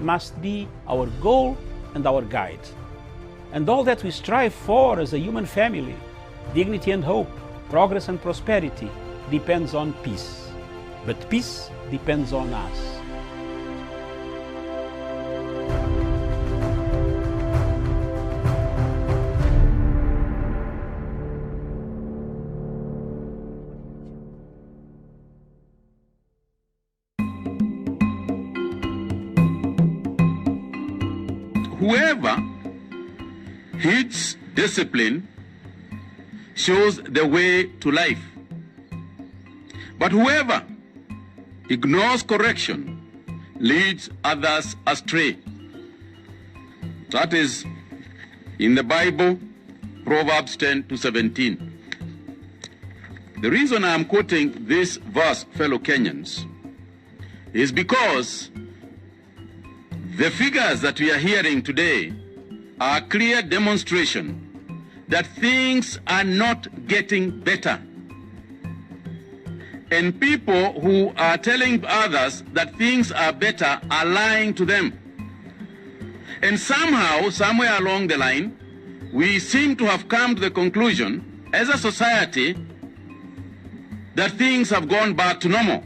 must be our goal and our guide. And all that we strive for as a human family, dignity and hope, progress and prosperity, depends on peace. But peace depends on us. Whoever heeds discipline shows the way to life. But whoever ignores correction leads others astray. That is in the Bible, Proverbs 10-17. The reason I am quoting this verse, fellow Kenyans, is because the figures that we are hearing today are a clear demonstration that things are not getting better. And people who are telling others that things are better are lying to them. And somehow, somewhere along the line, we seem to have come to the conclusion as a society that things have gone back to normal.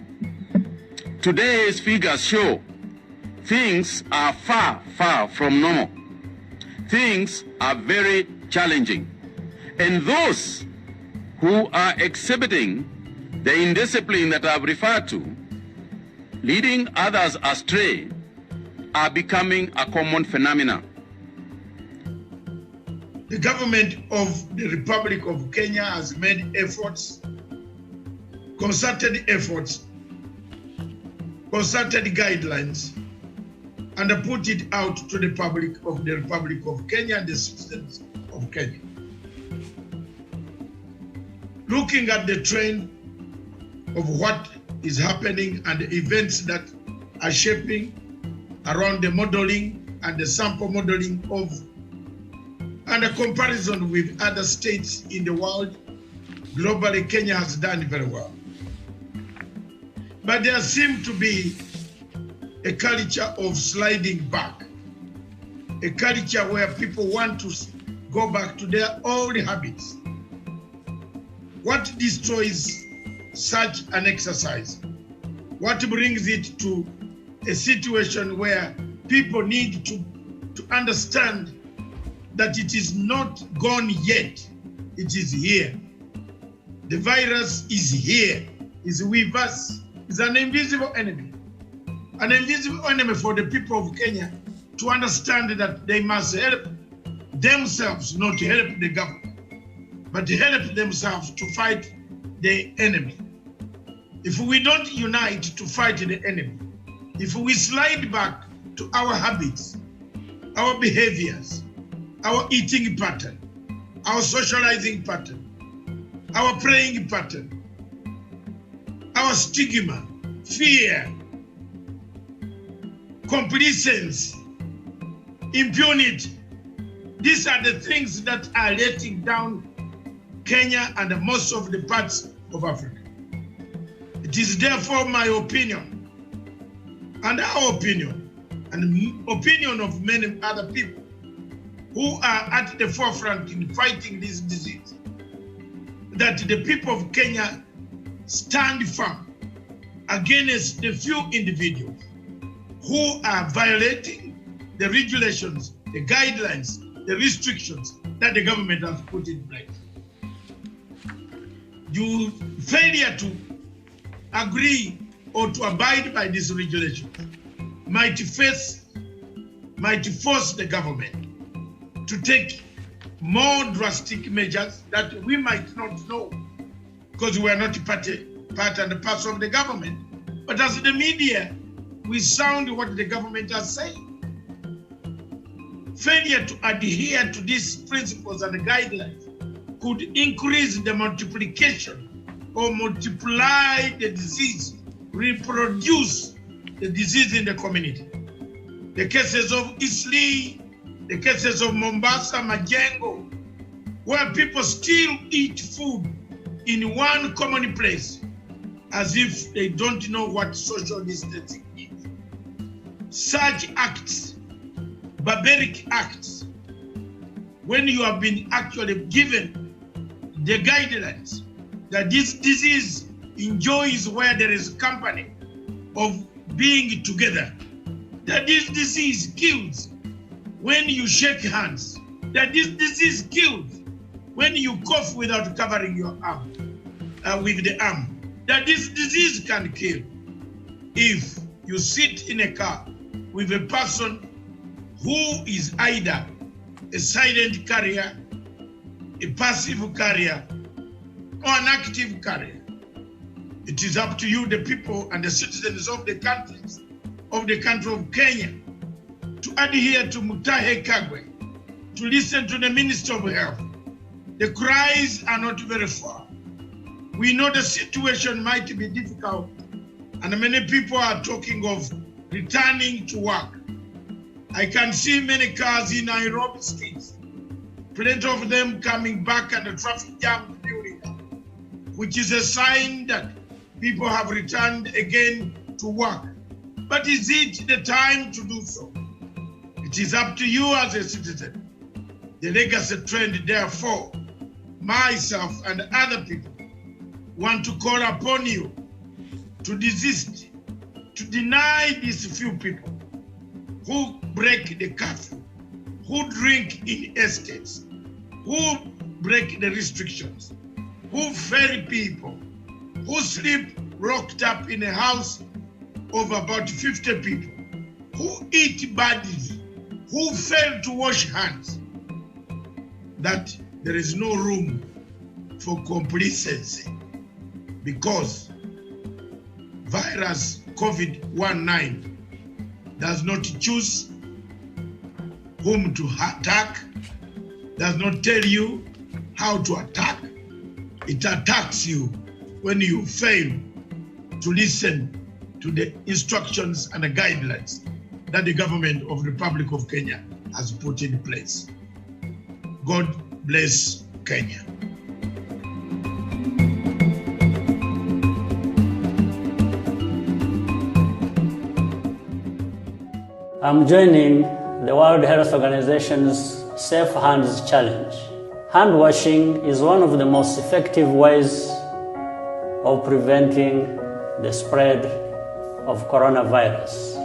Today's figures show things are far, far from normal. Things are very challenging. And those who are exhibiting the indiscipline that I've referred to, leading others astray, are becoming a common phenomenon. The government of the Republic of Kenya has made efforts, concerted guidelines, and put it out to the public of the Republic of Kenya and the citizens of Kenya. Looking at the trend of what is happening and the events that are shaping around the modeling and the sample modeling of, and a comparison with other states in the world, globally, Kenya has done very well. But there seems to be a culture of sliding back, a culture where people want to go back to their old habits. What destroys such an exercise? What brings it to a situation where people need to understand that it is not gone yet, it is here. The virus is here, is with us, is an invisible enemy. An invisible enemy for the people of Kenya to understand that they must help themselves, not help the government, but help themselves to fight the enemy. If we don't unite to fight the enemy, if we slide back to our habits, our behaviors, our eating pattern, our socializing pattern, our praying pattern, our stigma, fear, complacency, impunity. These are the things that are letting down Kenya and most of the parts of Africa. It is therefore my opinion, and our opinion, and the opinion of many other people who are at the forefront in fighting this disease, that the people of Kenya stand firm against the few individuals who are violating the regulations, the guidelines, the restrictions that the government has put in place. Your failure to agree or to abide by these regulations might force the government to take more drastic measures that we might not know because we are not part and parcel of the government. But as the media, we sound what the government has said. Failure to adhere to these principles and guidelines could increase the multiplication or multiply the disease, reproduce the disease in the community. The cases of Isli, the cases of Mombasa, Majengo, where people still eat food in one common place as if they don't know what social distancing is. such acts, barbaric acts, when you have been actually given the guidelines that this disease enjoys where there is company of being together, that this disease kills when you shake hands, that this disease kills when you cough without covering your arm, with the arm, that this disease can kill if you sit in a car with a person who is either a silent carrier, a passive carrier, or an active carrier. It is up to you, the people and the citizens of the country of Kenya, to adhere to Mutahi Kagwe, to listen to the Minister of Health. The cries are not very far. We know the situation might be difficult, and many people are talking of returning to work. I can see many cars in Nairobi streets, plenty of them coming back and the traffic jam building up, which is a sign that people have returned again to work. But is it the time to do so? It is up to you as a citizen. The legacy trend, therefore, myself and other people want to call upon you to desist, to deny these few people who break the curfew, who drink in estates, who break the restrictions, who ferry people, who sleep locked up in a house of about 50 people, who eat badly, who fail to wash hands, that there is no room for complacency, because virus COVID-19 does not choose whom to attack, does not tell you how to attack. It attacks you when you fail to listen to the instructions and the guidelines that the government of the Republic of Kenya has put in place. God bless Kenya. I'm joining the World Health Organization's Safe Hands Challenge. Hand washing is one of the most effective ways of preventing the spread of coronavirus.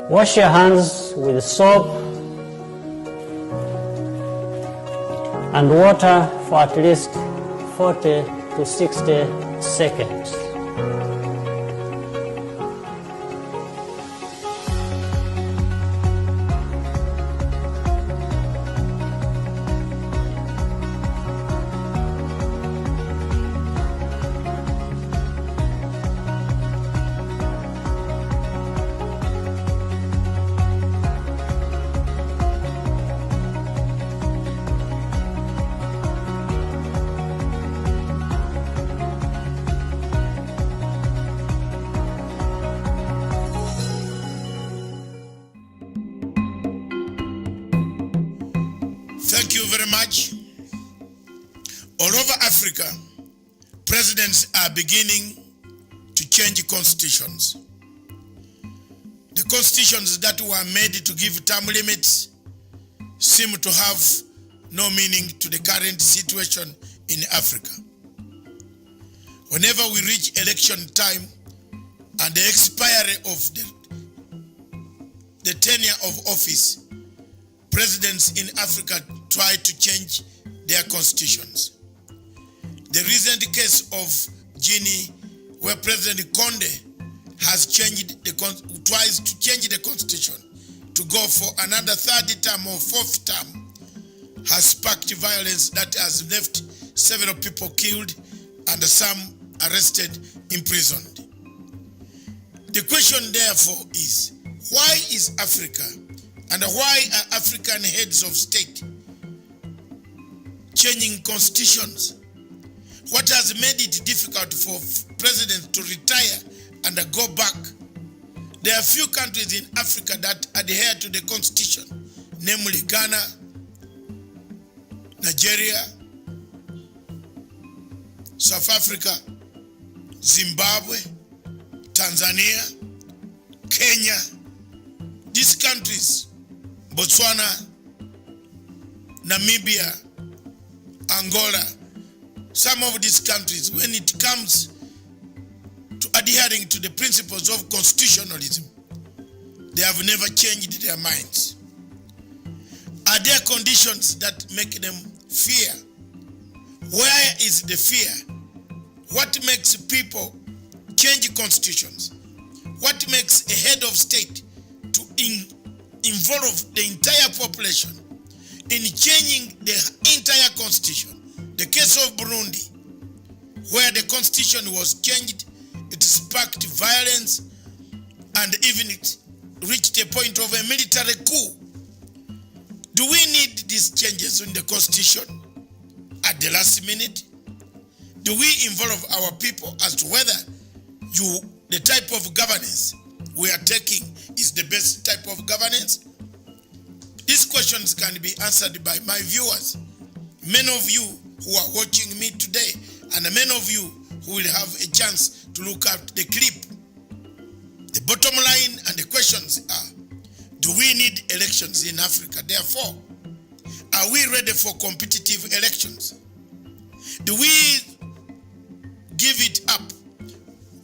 Wash your hands with soap and water for at least 40 to 60 seconds. Thank you very much. All over Africa, presidents are beginning to change constitutions. The constitutions that were made to give term limits seem to have no meaning to the current situation in Africa. Whenever we reach election time and the expiry of the tenure of office, presidents in Africa try to change their constitutions. The recent case of Guinea, where President Condé has tries to change the constitution to go for another third term or fourth term, has sparked violence that has left several people killed and some arrested, imprisoned. The question therefore is, why is Africa and why are African heads of state changing constitutions? What has made it difficult for presidents to retire and go back? There are few countries in Africa that adhere to the constitution, namely Ghana, Nigeria, South Africa, Zimbabwe, Tanzania, Kenya, these countries, Botswana, Namibia, Angola, some of these countries, when it comes to adhering to the principles of constitutionalism, they have never changed their minds. Are there conditions that make them fear? Where is the fear? What makes people change constitutions? What makes a head of state to involve the entire population in changing the entire constitution? The case of Burundi, where the constitution was changed, it sparked violence and even it reached a point of a military coup. Do we need these changes in the constitution at the last minute? Do we involve our people as to whether the type of governance we are taking is the best type of governance? These questions can be answered by my viewers. Many of you who are watching me today, and many of you who will have a chance to look at the clip. The bottom line and the questions are, do we need elections in Africa? Therefore, are we ready for competitive elections? Do we give it up?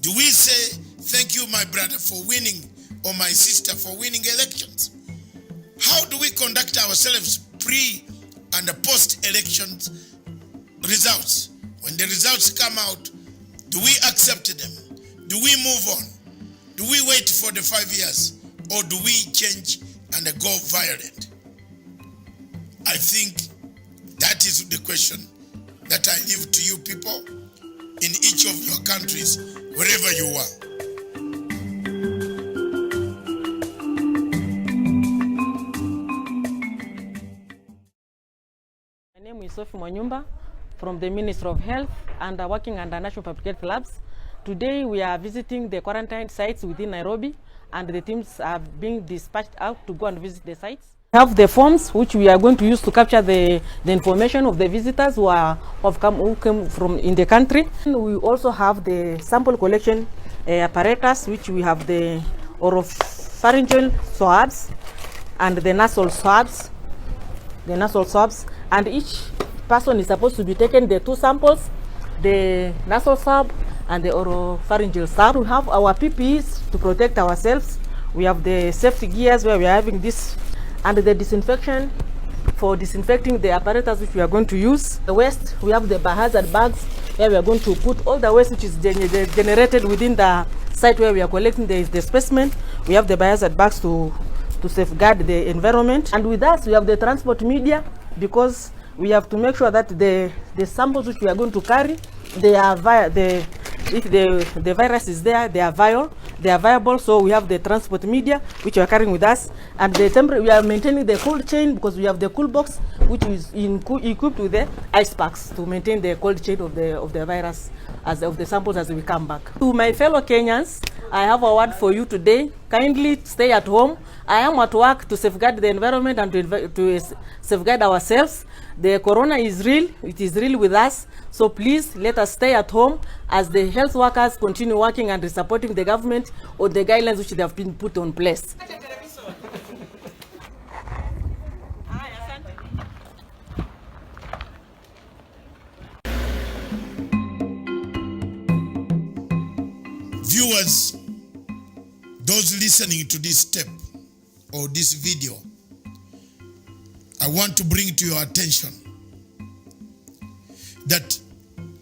Do we say, thank you, my brother, for winning, or my sister for winning elections? How do we conduct ourselves pre- and post-elections results? When the results come out, do we accept them? Do we move on? Do we wait for the 5 years? Or do we change and go violent? I think that is the question that I leave to you people in each of your countries, wherever you are. My name is Sophie Mwanyumba from the Ministry of Health and working under National Public Health Labs. Today we are visiting the quarantine sites within Nairobi, and the teams are being dispatched out to go and visit the sites. We have the forms which we are going to use to capture the information of the visitors who came from in the country. And we also have the sample collection apparatus, which we have the oropharyngeal swabs and the nasal swabs. And each person is supposed to be taken the 2 samples, the nasal swab and the oropharyngeal swab. We have our PPEs to protect ourselves. We have the safety gears where we are having this, and the disinfection for disinfecting the apparatus which we are going to use. The waste, we have the biohazard bags where we are going to put all the waste which is generated within the site where we are collecting the specimen. We have the biohazard bags to safeguard the environment. And with us, we have the transport media, because we have to make sure that the samples which we are going to carry, they are if the virus is there, they are viable. So we have the transport media which we are carrying with us, and we are maintaining the cold chain, because we have the cool box which is equipped with the ice packs to maintain the cold chain of the virus of the samples as we come back. To my fellow Kenyans, I have a word for you today. Kindly stay at home. I am at work to safeguard the environment and to safeguard ourselves. The corona is real. It is real with us. So please let us stay at home as the health workers continue working and supporting the government or the guidelines which they have been put on place. Viewers, those listening to this tape or this video, I want to bring to your attention that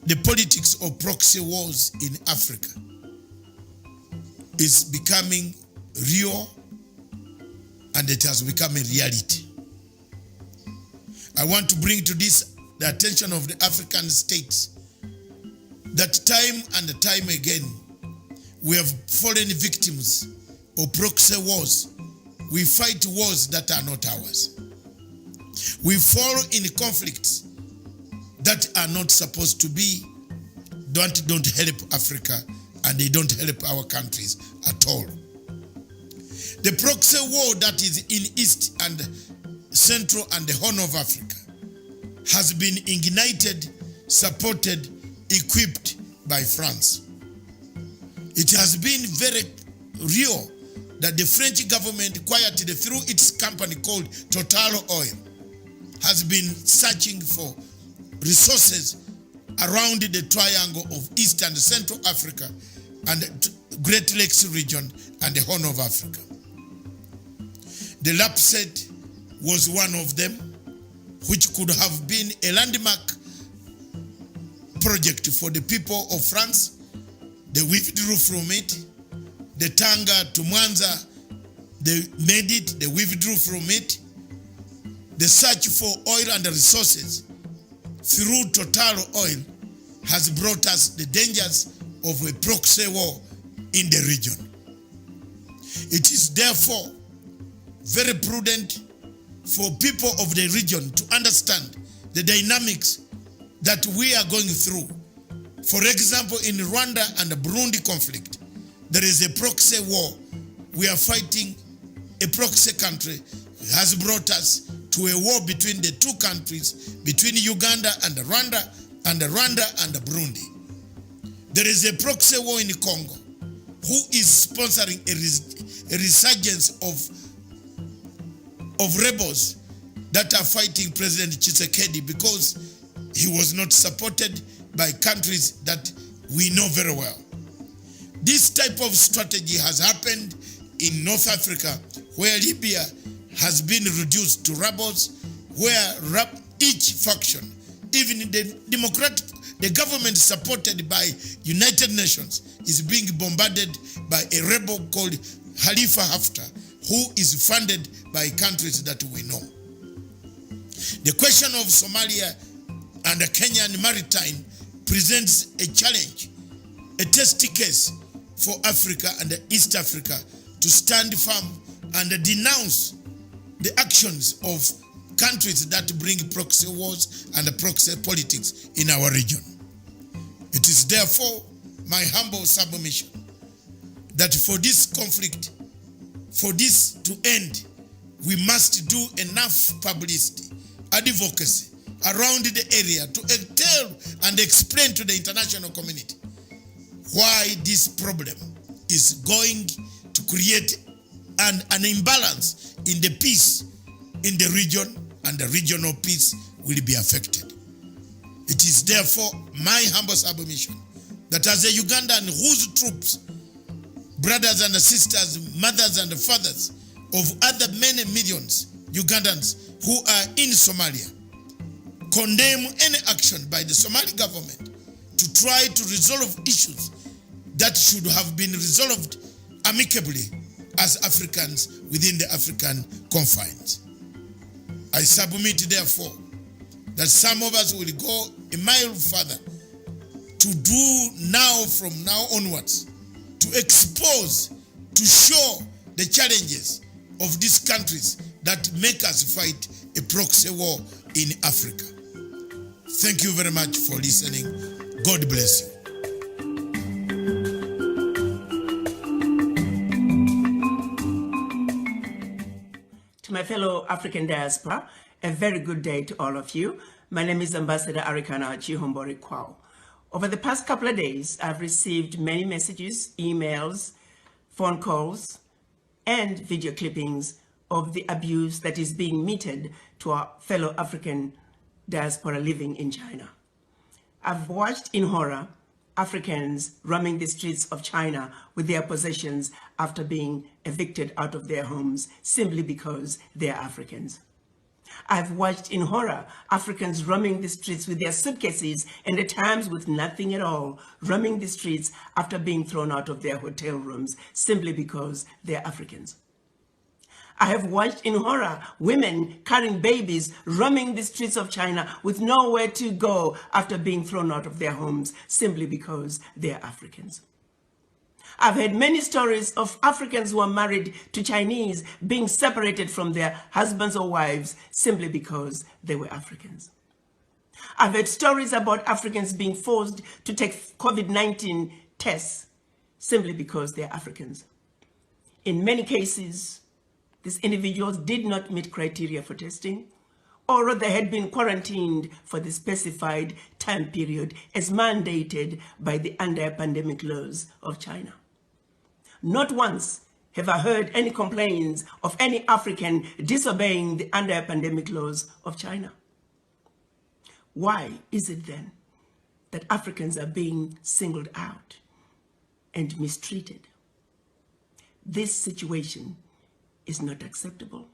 the politics of proxy wars in Africa is becoming real, and it has become a reality. I want to bring to the attention of the African states that time and time again we have fallen victims of proxy wars. We fight wars that are not ours. We fall in conflicts that are not supposed to be, don't help Africa, and they don't help our countries at all. The proxy war that is in East and Central and the Horn of Africa has been ignited, supported, equipped by France. It has been very real that the French government, quietly through its company called Total Oil, has been searching for resources around the triangle of East and Central Africa and the Great Lakes region and the Horn of Africa. The LAPSET was one of them, which could have been a landmark project for the people of France. They withdrew from it. The Tanga to Mwanza, they made it, they withdrew from it. The search for oil and resources through Total Oil has brought us the dangers of a proxy war in the region. It is therefore very prudent for people of the region to understand the dynamics that we are going through. For example, in Rwanda and the Burundi conflict, there is a proxy war. We are fighting a proxy country. It has brought us to a war between the two countries, between Uganda and Rwanda and Burundi. There is a proxy war in Congo who is sponsoring a resurgence of rebels that are fighting President Tshisekedi because he was not supported by countries that we know very well. This type of strategy has happened in North Africa, where Libya has been reduced to rebels, where each faction, even the government supported by United Nations, is being bombarded by a rebel called Khalifa Haftar, who is funded by countries that we know. The question of Somalia and the Kenyan maritime presents a challenge, a test case for Africa and East Africa to stand firm and denounce the actions of countries that bring proxy wars and proxy politics in our region. It is therefore my humble submission that for this conflict, for this to end, we must do enough publicity, advocacy around the area to tell and explain to the international community why this problem is going to create an imbalance in the peace in the region, and the regional peace will be affected. It is therefore my humble submission that as a Ugandan whose troops, brothers and sisters, mothers and fathers of other many millions Ugandans who are in Somalia, condemn any action by the Somali government to try to resolve issues that should have been resolved amicably as Africans within the African confines. I submit therefore that some of us will go a mile further to do now, from now onwards, to expose, to show the challenges of these countries that make us fight a proxy war in Africa. Thank you very much for listening. God bless you. To my fellow African diaspora, a very good day to all of you. My name is Ambassador Arikana Chihombori Kwao. Over the past couple of days, I've received many messages, emails, phone calls, and video clippings of the abuse that is being meted to our fellow African diaspora living in China. I've watched in horror Africans roaming the streets of China with their possessions after being evicted out of their homes simply because they're Africans. I've watched in horror Africans roaming the streets with their suitcases and at times with nothing at all, roaming the streets after being thrown out of their hotel rooms simply because they're Africans. I have watched in horror women carrying babies roaming the streets of China with nowhere to go after being thrown out of their homes simply because they're Africans. I've heard many stories of Africans who are married to Chinese being separated from their husbands or wives simply because they were Africans. I've heard stories about Africans being forced to take COVID-19 tests simply because they're Africans. In many cases, these individuals did not meet criteria for testing, or they had been quarantined for the specified time period as mandated by the anti-pandemic laws of China. Not once have I heard any complaints of any African disobeying the anti-pandemic laws of China. Why is it then that Africans are being singled out and mistreated? This situation is not acceptable.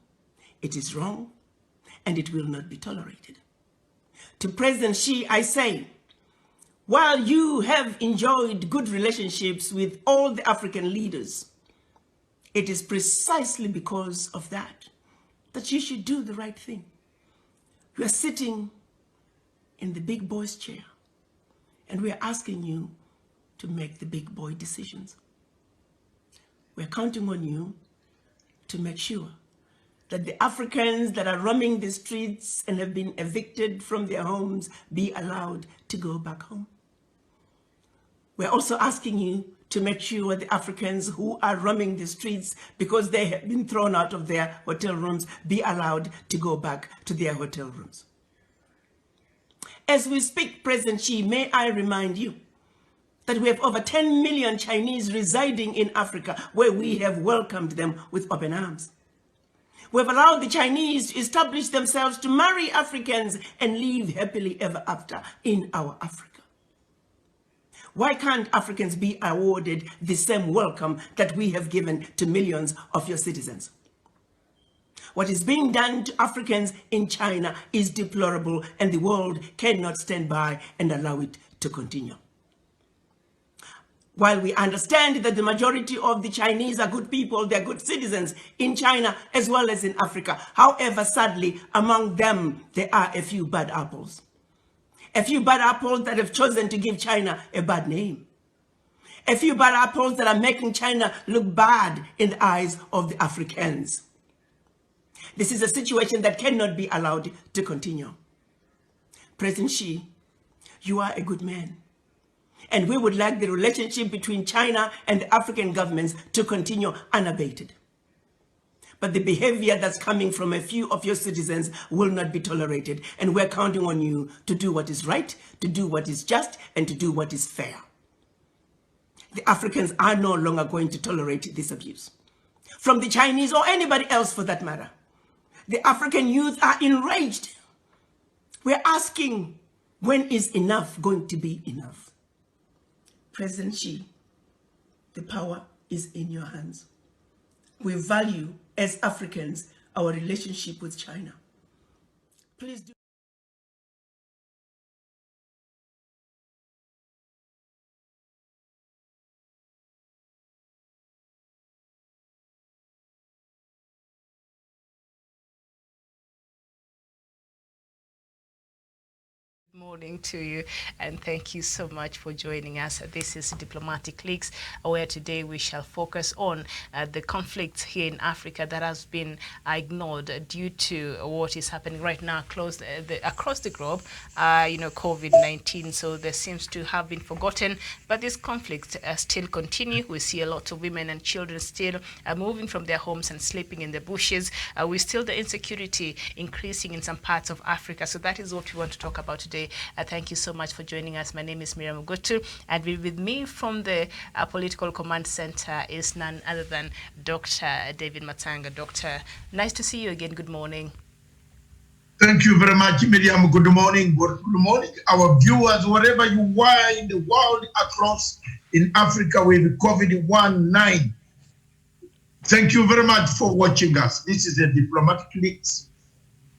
It is wrong, and it will not be tolerated. To President Xi, I say, while you have enjoyed good relationships with all the African leaders, it is precisely because of that you should do the right thing. You are sitting in the big boy's chair, and we are asking you to make the big boy decisions. We're counting on you to make sure that the Africans that are roaming the streets and have been evicted from their homes be allowed to go back home. We're also asking you to make sure the Africans who are roaming the streets because they have been thrown out of their hotel rooms be allowed to go back to their hotel rooms. As we speak, President Xi, may I remind you that we have over 10 million Chinese residing in Africa, where we have welcomed them with open arms. We have allowed the Chinese to establish themselves to marry Africans and live happily ever after in our Africa. Why can't Africans be awarded the same welcome that we have given to millions of your citizens? What is being done to Africans in China is deplorable, and the world cannot stand by and allow it to continue. While we understand that the majority of the Chinese are good people, they're good citizens in China as well as in Africa. However, sadly, among them, there are a few bad apples. A few bad apples that have chosen to give China a bad name. A few bad apples that are making China look bad in the eyes of the Africans. This is a situation that cannot be allowed to continue. President Xi, you are a good man. And we would like the relationship between China and the African governments to continue unabated. But the behavior that's coming from a few of your citizens will not be tolerated. And we're counting on you to do what is right, to do what is just, and to do what is fair. The Africans are no longer going to tolerate this abuse. From the Chinese or anybody else for that matter. The African youth are enraged. We're asking, when is enough going to be enough? President Xi, the power is in your hands. We value, as Africans, our relationship with China. Please do. Morning to you, and thank you so much for joining us. This is Diplomatic Leaks, where today we shall focus on the conflict here in Africa that has been ignored due to what is happening right now across the globe, COVID-19. So there seems to have been forgotten, but this conflict still continues. We see a lot of women and children still moving from their homes and sleeping in the bushes. We still the insecurity increasing in some parts of Africa. So that is what we want to talk about today. Thank you so much for joining us. My name is Miriam Ugotu, and with me from the Political Command Center is none other than Dr. David Matanga. Doctor, nice to see you again. Good morning. Thank you very much, Miriam. Good morning. Good morning, our viewers, wherever you are in the world, across in Africa with COVID-19. Thank you very much for watching us. This is a Diplomatic Leaks.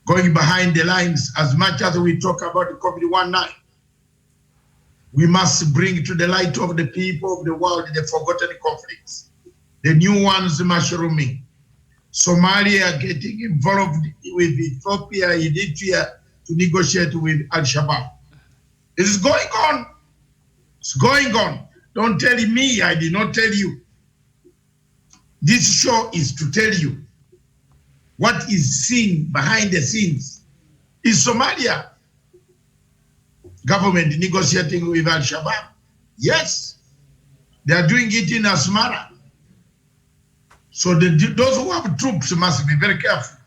Going behind the lines, as much as we talk about the COVID-19, we must bring to the light of the people of the world the forgotten conflicts, the new ones mushrooming. Somalia getting involved with Ethiopia, Eritrea to negotiate with Al-Shabaab. This is going on. It's going on. Don't tell me, I did not tell you. This show is to tell you what is seen behind the scenes. Is Somalia government negotiating with Al-Shabaab? Yes, they are doing it in Asmara. So those who have troops must be very careful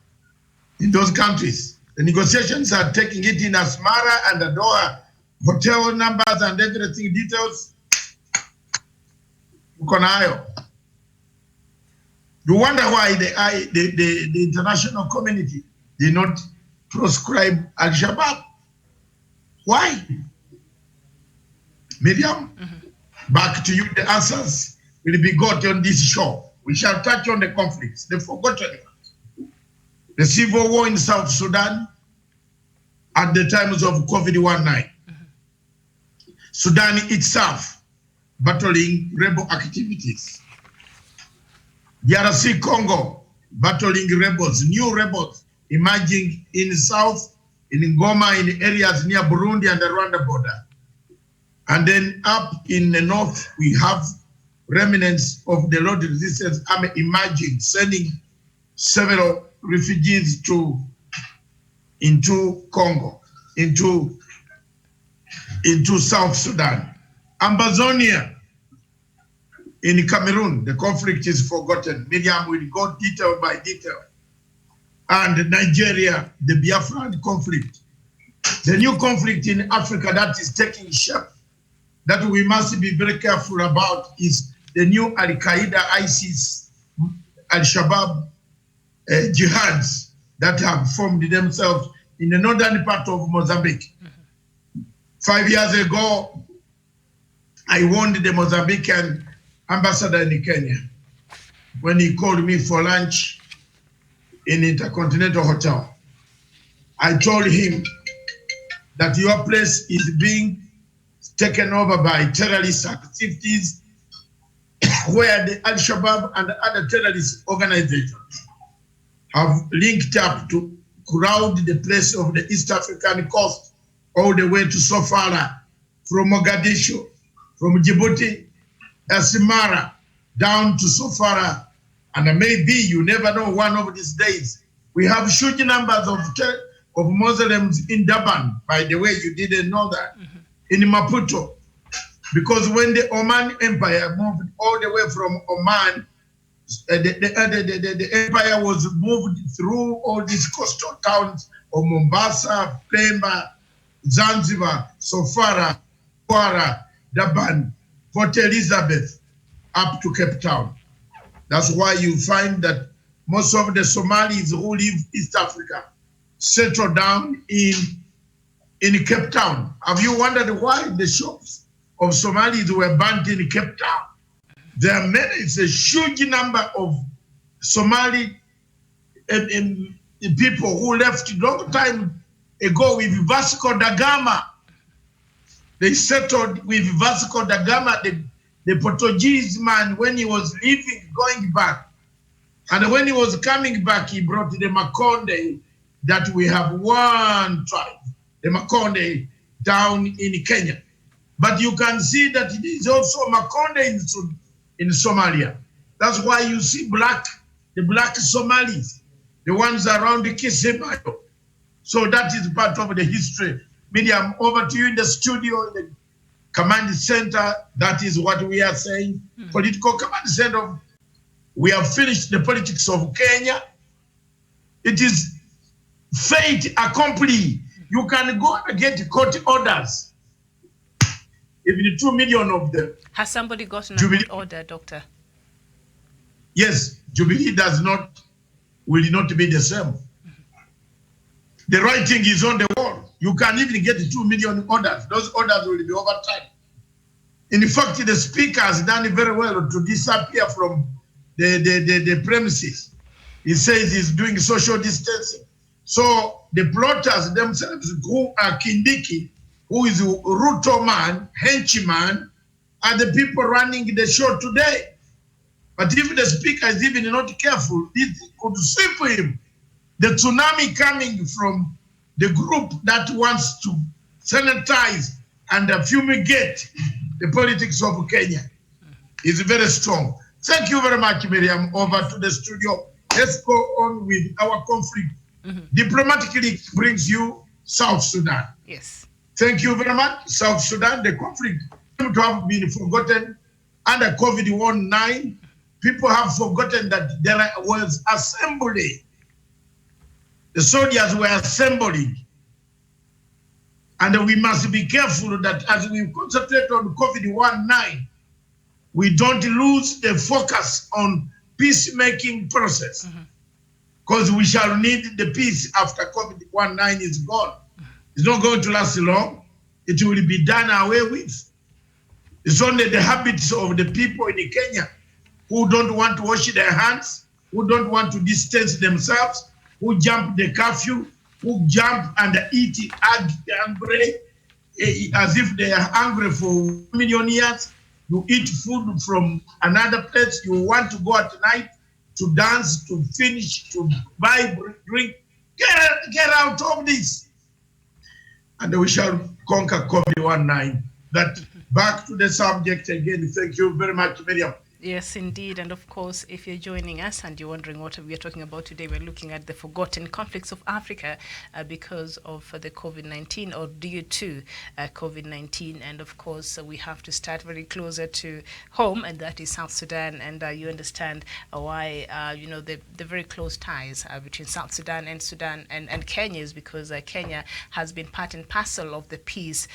in those countries. The negotiations are taking it in Asmara and the Doha, hotel numbers and everything, details. You wonder why the international community did not proscribe Al-Shabaab. Why? Miriam, back to you. The answers will be got on this show. We shall touch on the conflicts, the forgotten, the civil war in South Sudan at the times of COVID-19. Sudan itself battling rebel activities. DRC Congo battling rebels, new rebels emerging in the south, in Ngoma, in areas near Burundi and the Rwanda border. And then up in the north, we have remnants of the Lord Resistance Army emerging, sending several refugees into Congo, into South Sudan. Ambazonia in Cameroon, the conflict is forgotten. Miriam will go detail by detail. And Nigeria, the Biafran conflict. The new conflict in Africa that is taking shape, that we must be very careful about, is the new Al-Qaeda, ISIS, Al-Shabaab jihads that have formed themselves in the northern part of Mozambique. 5 years ago, I warned the Mozambican ambassador in Kenya when he called me for lunch in Intercontinental Hotel. I told him that your place is being taken over by terrorist activities where the Al-Shabaab and other terrorist organizations have linked up to crowd the place of the East African coast all the way to Sofala, from Mogadishu, from Djibouti, Asmara, down to Sofala. And maybe, you never know, one of these days, we have huge numbers of Muslims in Durban. By the way, you didn't know that. In Maputo. Because when the Oman Empire moved all the way from Oman, the empire was moved through all these coastal towns of Mombasa, Pemba, Zanzibar, Sofara, Kwara, Durban, Port Elizabeth, up to Cape Town. That's why you find that most of the Somalis who live East Africa settle down in Cape Town. Have you wondered why the shops of Somalis were burnt in Cape Town? There are many, it's a huge number of Somali people who left a long time ago with Vasco da Gama. They settled with Vasco da Gama, the Portuguese man, when he was leaving, going back. And when he was coming back, he brought the Makonde, that we have one tribe, the Makonde, down in Kenya. But you can see that it is also Makonde in Somalia. That's why you see the black Somalis, the ones around the Kisemayo. So that is part of the history. Miriam, over to you in the studio, in the command center. That is what we are saying. Political command center. We have finished the politics of Kenya. It is fate accomplished. You can go and get court orders. Even 2 million of them. Has somebody gotten a court order, Doctor? Yes, Jubilee will not be the same. The writing is on the wall. You can even get 2 million orders. Those orders will be overturned. In fact, the speaker has done very well to disappear from the premises. He says he's doing social distancing. So the plotters themselves, who are Kindiki, who is Ruto man, henchman, are the people running the show today. But if the speaker is even not careful, it could sweep him. The tsunami coming from the group that wants to sanitize and fumigate the politics of Kenya is very strong. Thank you very much, Miriam. Over to the studio. Let's go on with our conflict. Diplomatically brings you South Sudan. Yes. Thank you very much. South Sudan, the conflict seems to have been forgotten under COVID-19. People have forgotten that there was assembly. The soldiers were assembling. And we must be careful that as we concentrate on COVID-19, we don't lose the focus on peacemaking process, because we shall need the peace after COVID-19 is gone. It's not going to last long. It will be done away with. It's only the habits of the people in Kenya who don't want to wash their hands, who don't want to distance themselves, who jump the curfew, who jump and eat hungry, as if they are hungry for 1 million years. You eat food from another place. You want to go at night to dance, to finish, to buy, drink. Get out of this. And we shall conquer COVID-19. That back to the subject again. Thank you very much, Miriam. Yes, indeed. And of course, if you're joining us and you're wondering what we are talking about today, we're looking at the forgotten conflicts of Africa because of the COVID-19 or due to COVID-19. And of course, we have to start very closer to home, and that is South Sudan. And you understand why, you know, the very close ties between South Sudan and Kenya is because Kenya has been part and parcel of the peace,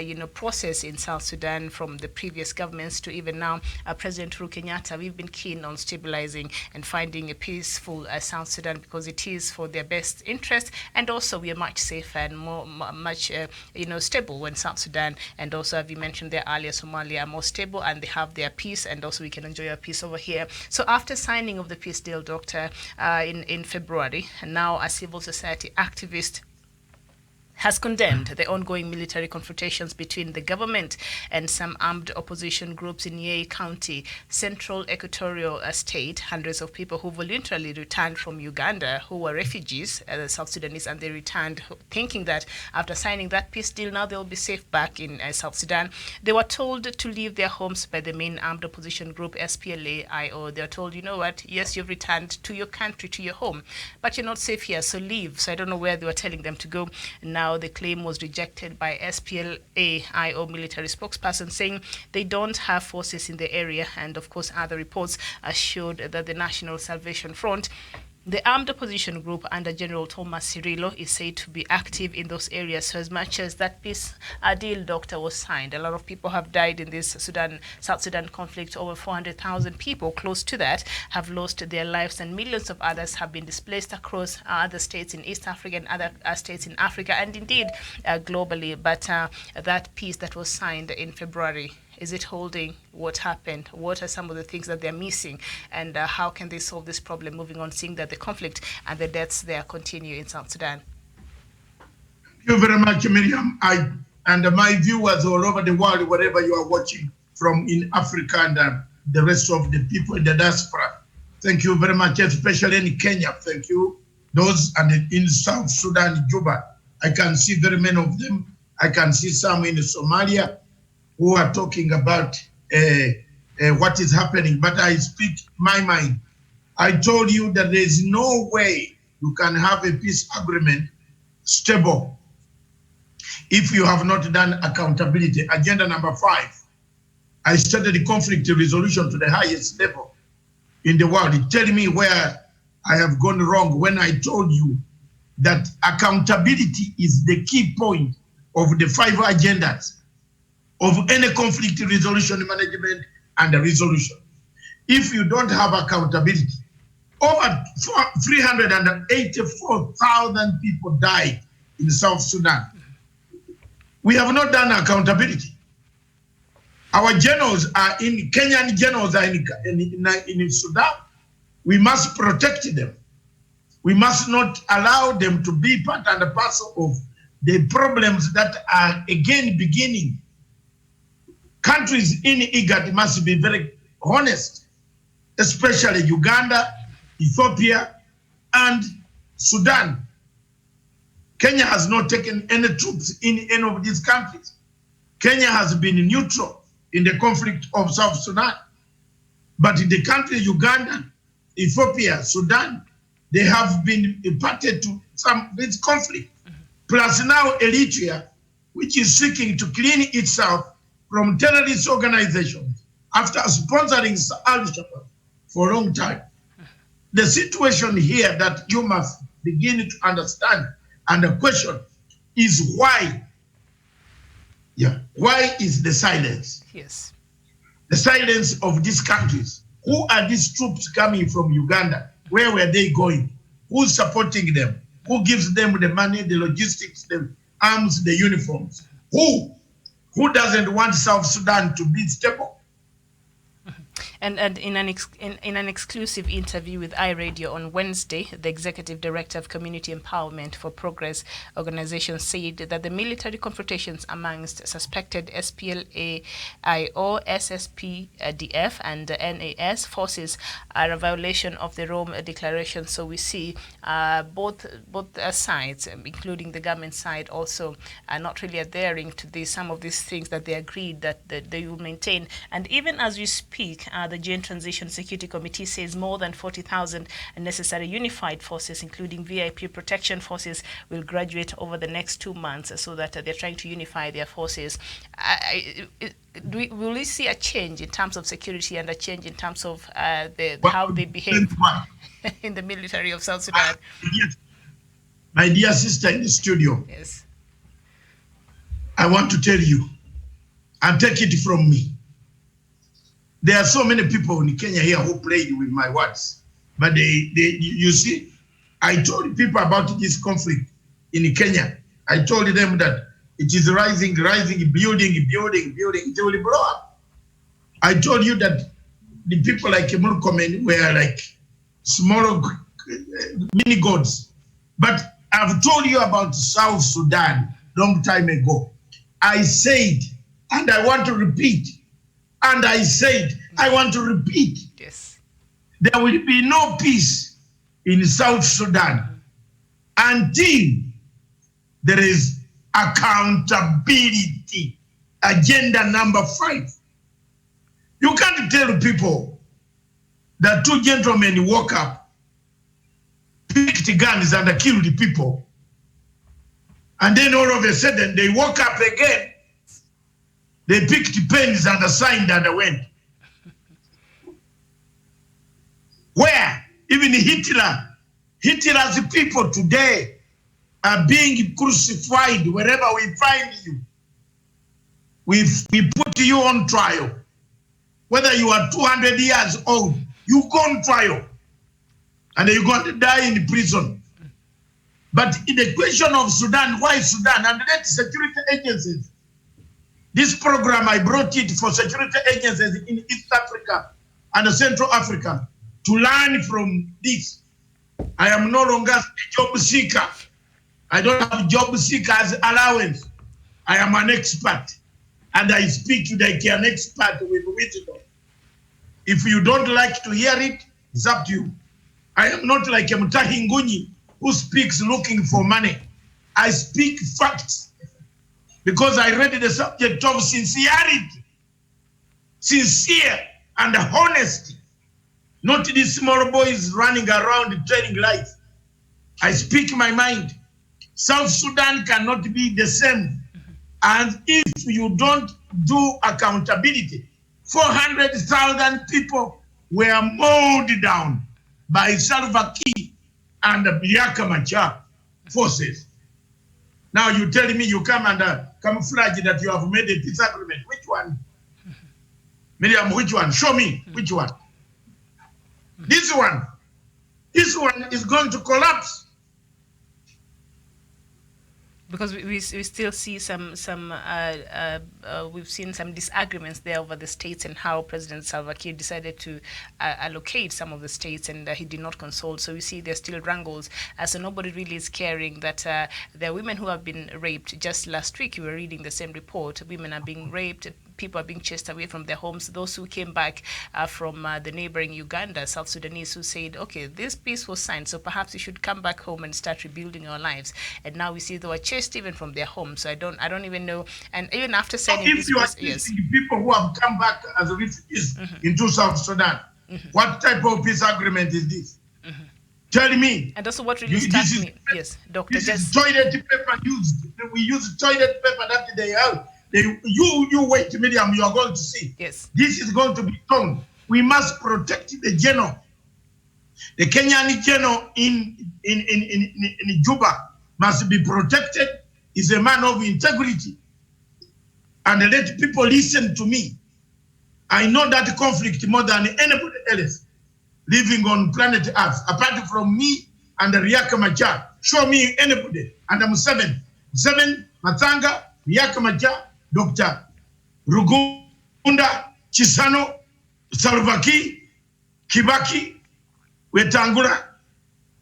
you know, process in South Sudan from the previous governments to even now President Kenyatta. We've been keen on stabilizing and finding a peaceful South Sudan because it is for their best interest, and also we are much safer and much you know, stable when South Sudan and also, as you mentioned there earlier, Somalia are more stable and they have their peace, and also we can enjoy our peace over here. So after signing of the peace deal, Doctor, in February, and now a civil society activist has condemned the ongoing military confrontations between the government and some armed opposition groups in Yei County, Central Equatorial State. Hundreds of people who voluntarily returned from Uganda, who were refugees, South Sudanese, and they returned thinking that after signing that peace deal, now they'll be safe back in South Sudan. They were told to leave their homes by the main armed opposition group, SPLA-IO. They were told, you know what, yes, you've returned to your country, to your home, but you're not safe here, so leave. So I don't know where they were telling them to go. Now the claim was rejected by SPLA-IO military spokesperson, saying they don't have forces in the area, and of course other reports showed that the National Salvation Front, the armed opposition group under General Thomas Cirillo, is said to be active in those areas. So as much as that peace deal, Doctor, was signed, a lot of people have died in this South Sudan conflict. Over 400,000 people, close to that, have lost their lives, and millions of others have been displaced across other states in East Africa and other states in Africa, and indeed globally. But that peace that was signed in February, is it holding? What happened? What are some of the things that they're missing? And how can they solve this problem moving on, seeing that the conflict and the deaths there continue in South Sudan? Thank you very much, Miriam. And my viewers all over the world, wherever you are watching from in Africa and the rest of the people in the diaspora, thank you very much, especially in Kenya. Thank you. Those and in South Sudan, Juba, I can see very many of them. I can see some in Somalia who are talking about what is happening, but I speak my mind. I told you that there is no way you can have a peace agreement stable if you have not done accountability. Agenda number 5, I started the conflict resolution to the highest level in the world. Tell me where I have gone wrong when I told you that accountability is the key point of the 5 agendas of any conflict resolution, management, and resolution. If you don't have accountability, over 384,000 people died in South Sudan. We have not done accountability. Our generals are in, Kenyan generals are in Sudan. We must protect them. We must not allow them to be part and parcel of the problems that are again beginning. Countries in IGAD must be very honest, especially Uganda, Ethiopia, and Sudan. Kenya has not taken any troops in any of these countries. Kenya has been neutral in the conflict of South Sudan. But in the country, Uganda, Ethiopia, Sudan, they have been imparted to some this conflict. Plus now Eritrea, which is seeking to clean itself from terrorist organizations after sponsoring Al-Shabaab for a long time. The situation here that you must begin to understand and the question is why? Yeah, why is the silence? Yes. The silence of these countries. Who are these troops coming from Uganda? Where were they going? Who's supporting them? Who gives them the money, the logistics, the arms, the uniforms? Who? Who doesn't want South Sudan to be stable? And in an exclusive interview with iRadio on Wednesday, the executive director of Community Empowerment for Progress organization said that the military confrontations amongst suspected SPLA-IO, SSPDF, and NAS forces are a violation of the Rome Declaration. So we see both sides, including the government side, also are not really adhering to some of these things that they agreed that they will maintain. And even as we speak, the Joint Transition Security Committee says more than 40,000 necessary unified forces, including VIP protection forces, will graduate over the next 2 months, so that they're trying to unify their forces. Will we see a change in terms of security and a change in terms of how they behave in the military of South Sudan? Yes. My dear sister in the studio, yes, I want to tell you, and take it from me, there are so many people in Kenya here who played with my words. But you see, I told people about this conflict in Kenya. I told them that it is rising, building, it will blow up. I told you that the people like Murkomen were like small mini gods. But I've told you about South Sudan long time ago. I said, and I want to repeat, and I said, I want to repeat. yes, There will be no peace in South Sudan until there is accountability. Agenda number 5. You can't tell people that 2 gentlemen woke up, picked guns and killed people, and then all of a sudden they woke up again. They picked pens and signed and went. Where even Hitler's people today are being crucified wherever we find you. We put you on trial. Whether you are 200 years old, you go on trial. And you're going to die in prison. But in the question of Sudan, why Sudan? And let security agencies. This program, I brought it for security agencies in East Africa and Central Africa to learn from this. I am no longer a job seeker. I don't have job seekers allowance. I am an expert. And I speak like an expert with wisdom. If you don't like to hear it, it's up to you. I am not like a Mutahi Nguni who speaks looking for money. I speak facts. Because I read the subject of sincerity, sincere and honesty, not these small boys running around telling lies. I speak my mind. South Sudan cannot be the same. And if you don't do accountability, 400,000 people were mowed down by Salva Kiir and the Biaka Machar forces. Now you telling me you come and camouflage that you have made a peace agreement. Which one? Miriam, which one? Show me which one. This one. This one is going to collapse. Because we still see we've seen some disagreements there over the states and how President Salva Kiir decided to allocate some of the states, and he did not consult. So we see there's still wrangles. So nobody really is caring that there are women who have been raped. Just last week, you were reading the same report. Women are being raped. People are being chased away from their homes. Those who came back from the neighboring Uganda, South Sudanese, who said, okay, this peace was signed, so perhaps we should come back home and start rebuilding our lives. And now we see they were chased even from their homes. So I don't even know. And even after sending if this you are peace, yes, people who have come back as refugees into South Sudan, what type of peace agreement is this? Tell me. And also what really struck me, yes, Doctor, this is toilet paper used. We use toilet paper that they have. You wait, Miriam, you are going to see. Yes. This is going to be done. We must protect the general. The Kenyan general in Juba must be protected. He's a man of integrity. And let people listen to me. I know that conflict more than anybody else living on planet Earth, apart from me and Riek Machar. Show me anybody. And I'm seven, Matanga, Riek Machar, Dr. Rugunda, Chisano, Salva Kiir, Kibaki, Wetangula,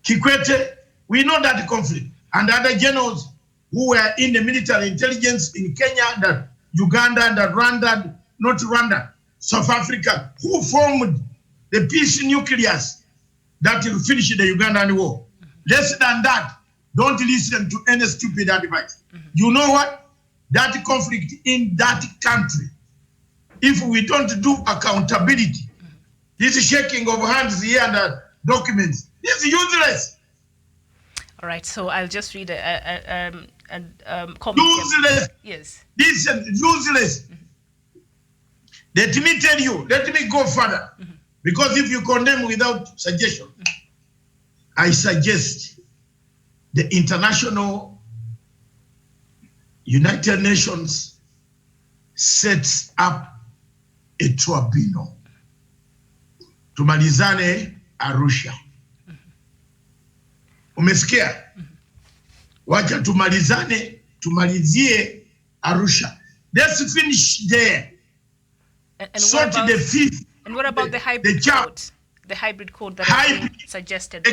Kikwete. We know that conflict. And other generals who were in the military intelligence in Kenya, that Uganda, that Rwanda, not Rwanda, South Africa, who formed the peace nucleus that will finish the Ugandan war. Less than that, don't listen to any stupid advice. You know what? That conflict in that country, if we don't do accountability, this shaking of hands here and documents, this is useless. All right, so I'll just read a comment. Useless. Yes. Listen, useless. Let me tell you, let me go further. Because if you condemn without suggestion, I suggest the International United Nations sets up a tribunal. Tumalizane Arusha. Umesikia? Wacha tumalizie Arusha. Let's finish there. And sort the fifth. And what about the hybrid code? The hybrid code that has been suggested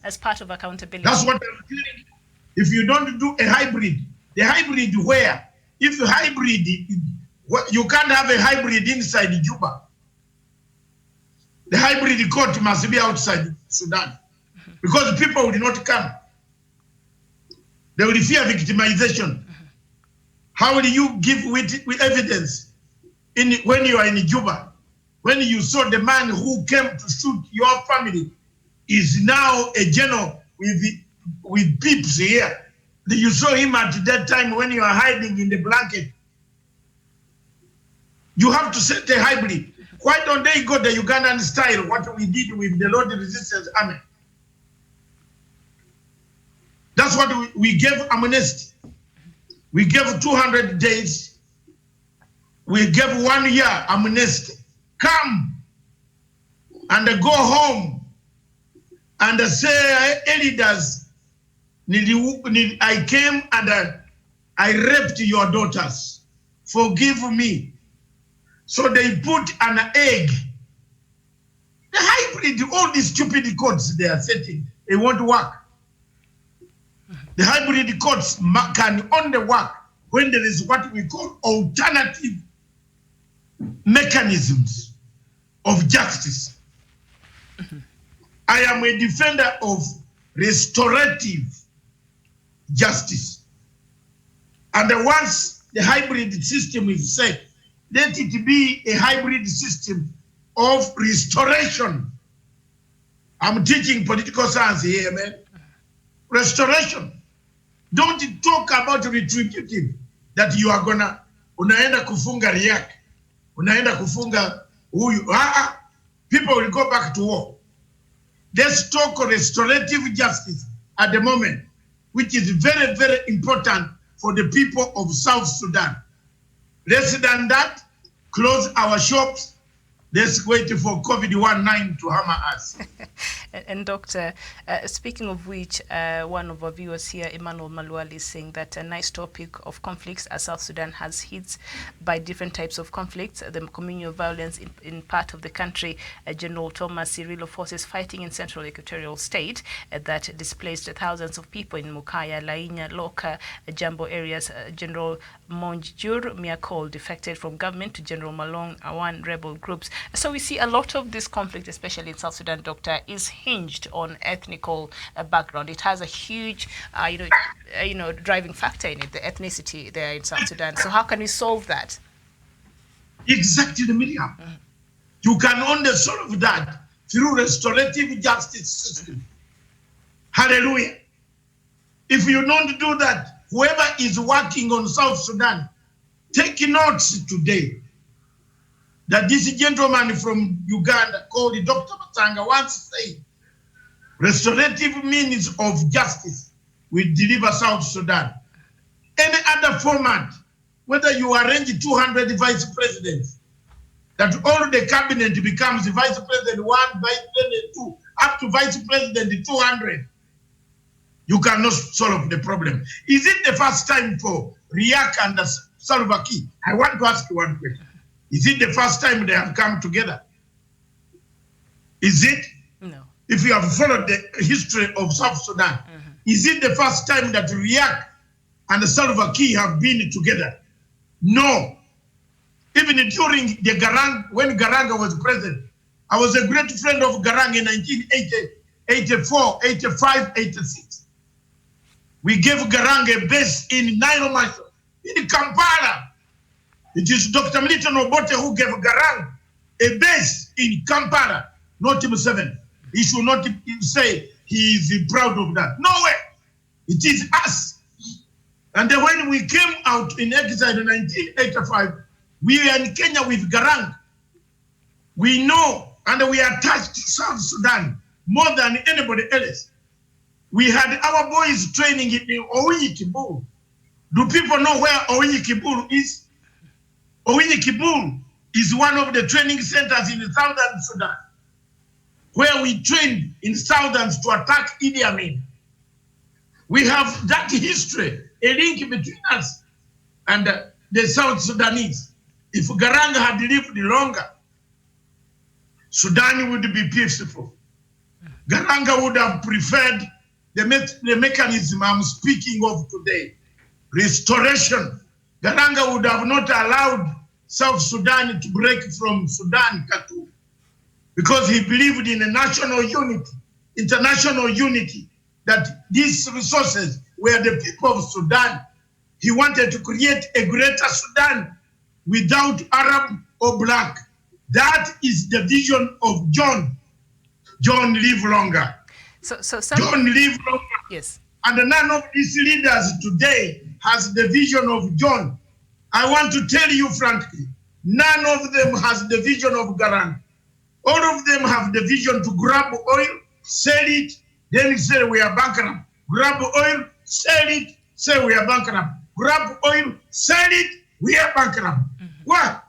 as part of accountability. That's what I'm saying. If you don't do a hybrid, the hybrid where? If you hybrid, you can't have a hybrid inside Juba. The hybrid court must be outside Sudan. Because people will not come. They will fear victimization. How will you give with evidence when you are in Juba? When you saw the man who came to shoot your family is now a general with pips here. You saw him at that time when you are hiding in the blanket. You have to set a hybrid. Why don't they go the Ugandan style, what we did with the Lord Resistance Army? That's what we gave amnesty. We gave 200 days. We gave 1 year amnesty. Come and go home and say, Elidas, I came and I raped your daughters. Forgive me. So they put an egg. The hybrid, all these stupid codes they are setting, they won't work. The hybrid codes can only work when there is what we call alternative mechanisms of justice. I am a defender of restorative justice. And once the hybrid system is set, let it be a hybrid system of restoration. I'm teaching political science here, man. Restoration. Don't talk about retributive, that you are unaenda kufunga Riek, unaenda kufunga huyu. People will go back to war. Let's talk restorative justice at the moment, which is very, very important for the people of South Sudan. Less than that, close our shops. Let's wait for COVID-19 to hammer us. And Doctor, speaking of which, one of our viewers here, Emmanuel Maluali, is saying that a nice topic of conflicts as South Sudan has hit by different types of conflicts, the communal violence in part of the country, General Thomas Cirillo forces fighting in central equatorial state that displaced thousands of people in Mukaya, Lainya, Loka, Jambo areas. General Monjur Miakol defected from government to General Malong Awan rebel groups. So we see a lot of this conflict, especially in South Sudan, Doctor, is hinged on ethnical background. It has a huge, driving factor in it, the ethnicity there in South Sudan. So how can we solve that? Exactly, Miriam. You can only solve that through restorative justice system. Hallelujah. If you don't do that, whoever is working on South Sudan, take notes today that this gentleman from Uganda called Dr. Matanga once said, restorative means of justice will deliver South Sudan. Any other format, whether you arrange 200 vice presidents, that all the cabinet becomes vice president 1, vice president 2, up to vice president 200, you cannot solve the problem. Is it the first time for Riek and Salva Kiir? I want to ask you one question. Is it the first time they have come together? Is it? No. If you have followed the history of South Sudan, is it the first time that Riek and Salva Kiir have been together? No. Even during the Garang, when Garang was president, I was a great friend of Garang in 1980, 84, 85, 86. We gave Garang a base in Nairobi, in Kampala. It is Dr. Milton Obote who gave Garang a base in Kampala, not Museveni. He should not say he is proud of that. No way. It is us. And then when we came out in exile in 1985, we were in Kenya with Garang. We know, and we attached to South Sudan more than anybody else. We had our boys training in Owinyi Kibulu. Do people know where Owinyi Kibulu is? Owinyi Kibulu is one of the training centers in Southern Sudan, where we trained in Southern to attack Idi Amin. We have that history, a link between us and the South Sudanese. If Garang had lived longer, Sudan would be peaceful. Garanga would have preferred the mechanism I'm speaking of today, restoration. Garanga would have not allowed South Sudan to break from Sudan, Khartoum, because he believed in a national unity, international unity, that these resources were the people of Sudan. He wanted to create a greater Sudan without Arab or black. That is the vision of John. John live longer. John live longer. Yes. And none of these leaders today has the vision of John. I want to tell you frankly, none of them has the vision of Garang. All of them have the vision to grab oil, sell it, then say we are bankrupt. Grab oil, sell it, say we are bankrupt. Grab oil, sell it, we are bankrupt. What?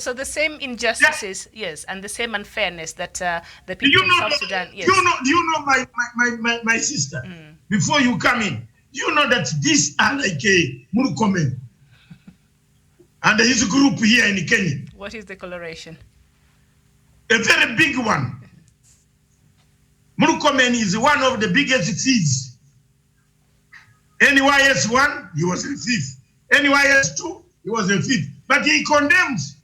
So the same injustices, yes, and the same unfairness that the people in South Sudan, yes. Do you know my sister? Before you come in, you know that these are like a Murkomen and his group here in Kenya. What is the coloration? A very big one. Murkomen is one of the biggest thieves. NYS 1, he was a thief. NYS 2, he was a thief. But he condemns.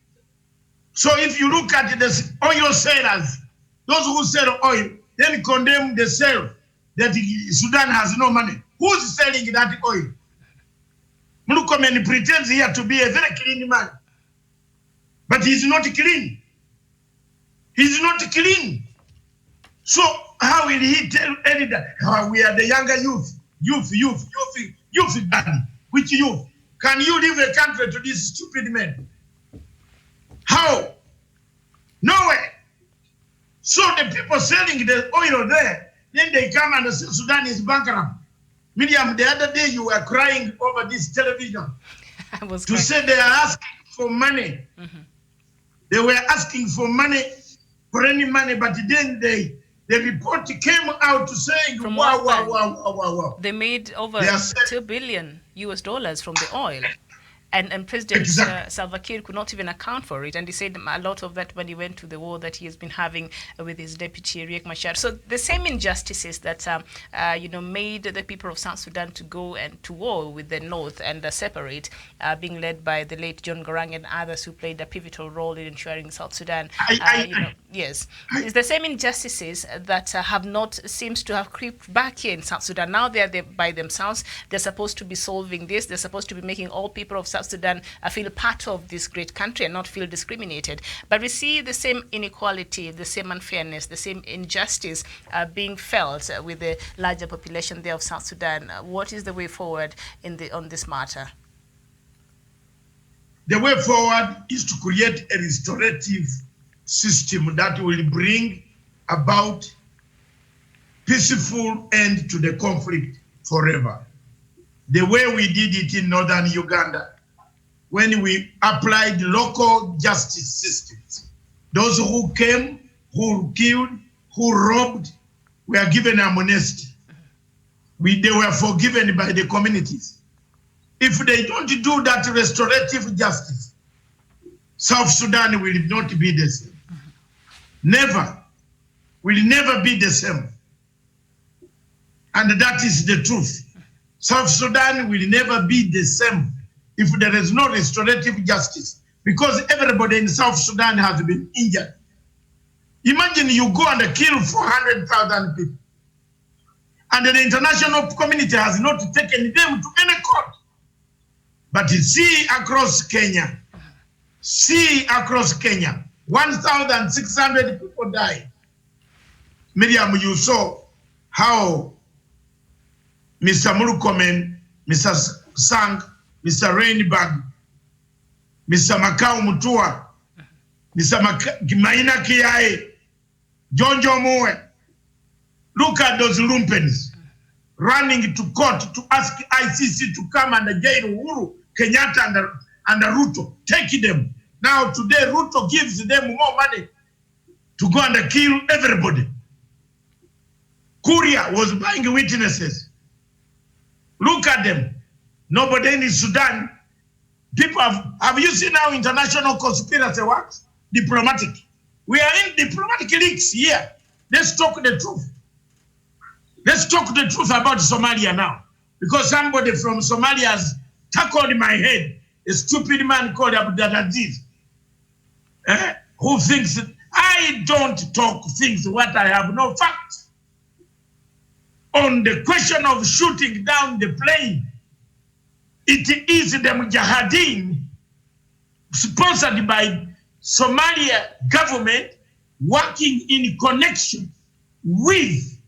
So if you look at the oil sellers, those who sell oil, then condemn the sale that Sudan has no money. Who's selling that oil? Murkomen pretends here to be a very clean man. But he's not clean. He's not clean. So how will he tell any that we are the younger youth? Youth, Daddy. Which youth? Can you leave a country to these stupid men? How? No way. So the people selling the oil there, then they come and say Sudan is bankrupt. Miriam, the other day you were crying over this television to say they are asking for money. They were asking for money, for any money, but then the report came out to saying, wow. They made over $2 billion from the oil. And President Salva Kiir could not even account for it. And he said a lot of that money went to the war that he has been having with his deputy, Riek Machar. So the same injustices that, made the people of South Sudan to go and to war with the North and separate, being led by the late John Garang and others who played a pivotal role in ensuring South Sudan. Yes. It's the same injustices that seems to have crept back here in South Sudan. Now they're there by themselves. They're supposed to be solving this. They're supposed to be making all people of South Sudan feel part of this great country and not feel discriminated. But we see the same inequality, the same unfairness, the same injustice being felt with the larger population there of South Sudan. What is the way forward on this matter? The way forward is to create a restorative system that will bring about peaceful end to the conflict forever. The way we did it in northern Uganda, when we applied local justice systems. Those who came, who killed, who robbed, were given amnesty. They were forgiven by the communities. If they don't do that restorative justice, South Sudan will not be the same. Never. Will never be the same. And that is the truth. South Sudan will never be the same if there is no restorative justice, because everybody in South Sudan has been injured. Imagine you go and kill 400,000 people, and the international community has not taken them to any court. But you see across Kenya, 1,600 people died. Miriam, you saw how Mr. Murukomen, Mr. Sang, Mr. Rainbag, Mr. Makau Mutua, Mr. Maina Kiai, Jonjo Moe. Look at those lumpens running to court to ask ICC to come and jail Uhuru, Kenyatta and Ruto. Take them. Now today Ruto gives them more money to go and kill everybody. Kuria was buying witnesses. Look at them. Nobody in Sudan. People have you seen how international conspiracy works? Diplomatic. We are in diplomatic leaks here. Let's talk the truth. Let's talk the truth about Somalia now. Because somebody from Somalia has tackled my head. A stupid man called Abdulaziz. Who thinks I don't talk things what I have no facts. On the question of shooting down the plane, it is the Mujahideen sponsored by Somalia government working in connection with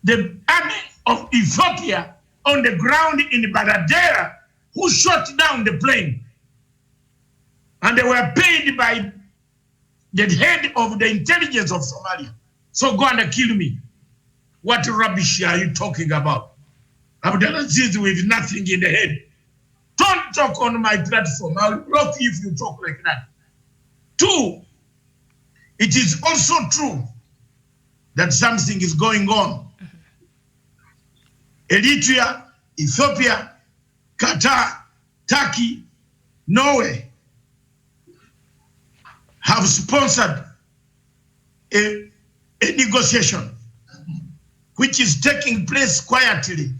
the army of Ethiopia on the ground in Baradera, who shot down the plane. And they were paid by the head of the intelligence of Somalia. So go and kill me. What rubbish are you talking about? Abdulaziz with nothing in the head. Don't talk on my platform. I'll block you if you talk like that. 2, it is also true that something is going on. Eritrea, Ethiopia, Qatar, Turkey, Norway have sponsored a negotiation which is taking place quietly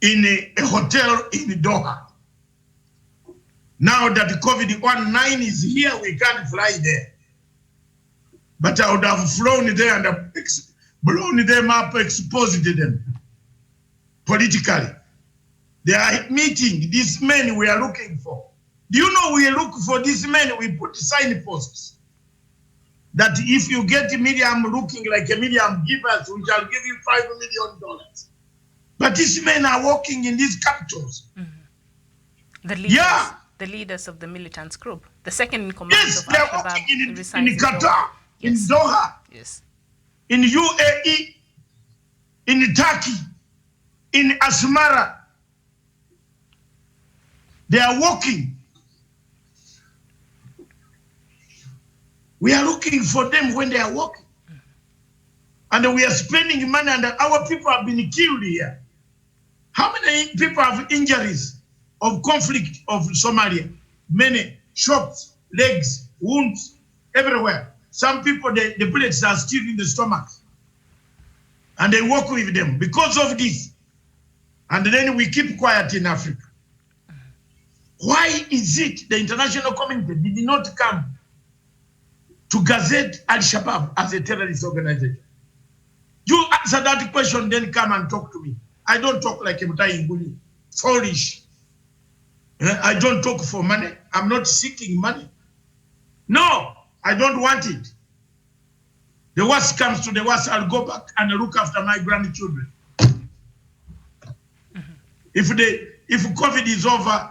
in a hotel in Doha. Now that COVID-19 is here, we can't fly there. But I would have flown there and blown them up, exposed them politically. They are meeting these men we are looking for. Do you know we look for these men, we put signposts that if you get Miriam looking like a Miriam, give us, we shall give you $5 million. But these men are working in these capitals. The leaders of the militants group, the second in command of they are working in Qatar, in Doha, in UAE, in Turkey, in Asmara. They are working. We are looking for them when they are working. And we are spending money, and our people have been killed here. How many people have injuries of conflict of Somalia? Many shots, legs, wounds, everywhere. Some people, the bullets are still in the stomach. And they work with them because of this. And then we keep quiet in Africa. Why is it the international community did not come to gazette Al-Shabaab as a terrorist organization? You answer that question, then come and talk to me. I don't talk like a Mutai Nguli. Foolish. I don't talk for money. I'm not seeking money. No, I don't want it. The worst comes to the worst, I'll go back and look after my grandchildren. If COVID is over,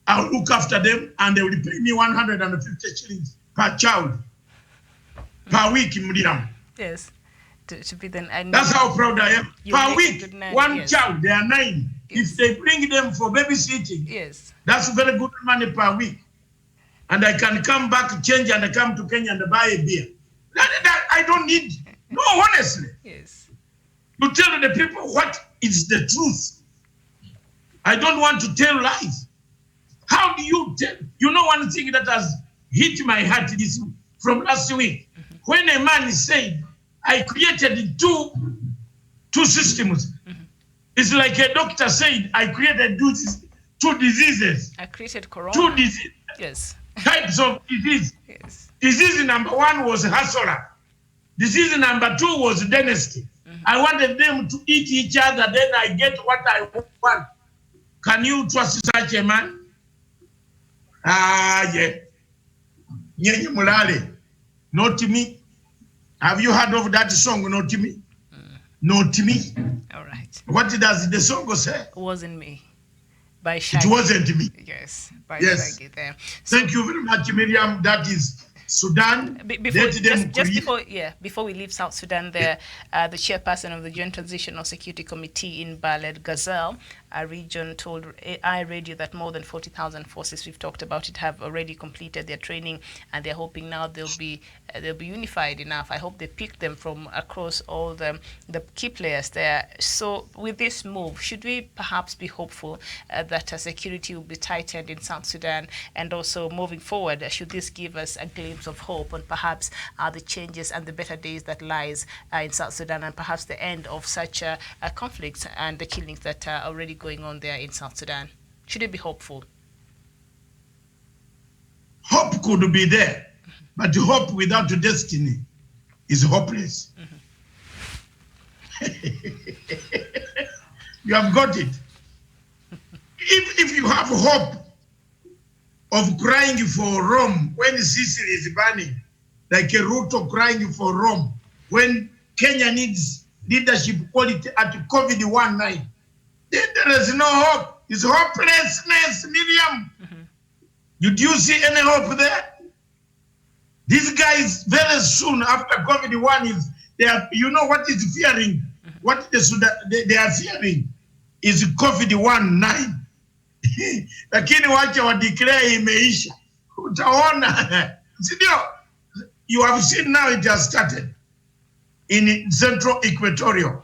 I'll look after them and they will pay me 150 shillings per child per week in Miriam. Yes. To be then. That's how proud I am. Per week, one child, there are 9. Yes. If they bring them for babysitting, yes, that's very good money per week. And I can come back, change, and come to Kenya and buy a beer. That I don't need. No, honestly. yes, You tell the people what is the truth. I don't want to tell lies. How do you tell? You know one thing that has hit my heart this from last week. When a man said, I created two systems. It's like a doctor said, I created two diseases. I created corona. Two diseases. Yes. Types of disease. Yes. Disease number 1 was hustler. Disease number 2 was dynasty. I wanted them to eat each other, then I get what I want. Can you trust such a man? Yeah. Nyenye mulale. Not me. Have you heard of that song, Not Me? Not me. All right. What does the song say? It wasn't me. By Shaggy. It wasn't me. Yes. By Yes. Shaggy there. Thank you very much, Miriam. That is Sudan. Before we leave South Sudan, the chairperson of the Joint Transitional Security Committee in Baled Gazelle region told iRadio that more than 40,000 forces, we've talked about it, have already completed their training, and they're hoping now they'll be unified enough. I hope they pick them from across all the key players there. So with this move, should we perhaps be hopeful that security will be tightened in South Sudan, and also moving forward, should this give us a glimpse of hope on perhaps the changes and the better days that lies in South Sudan, and perhaps the end of such conflicts and the killings that are already going on there in South Sudan? Should it be hopeful? Hope could be there, but hope without destiny is hopeless. You have got it. If you have hope of crying for Rome when Sicily is burning, like a Ruto crying for Rome, when Kenya needs leadership quality at COVID-19, then there is no hope. It's hopelessness, Miriam. Did you see any hope there? These guys, very soon after COVID-1, you know what is fearing? What they are fearing is COVID-19. Lakini wacha wa declare imeisha. Utaona. You have seen now it has started in Central Equatorial.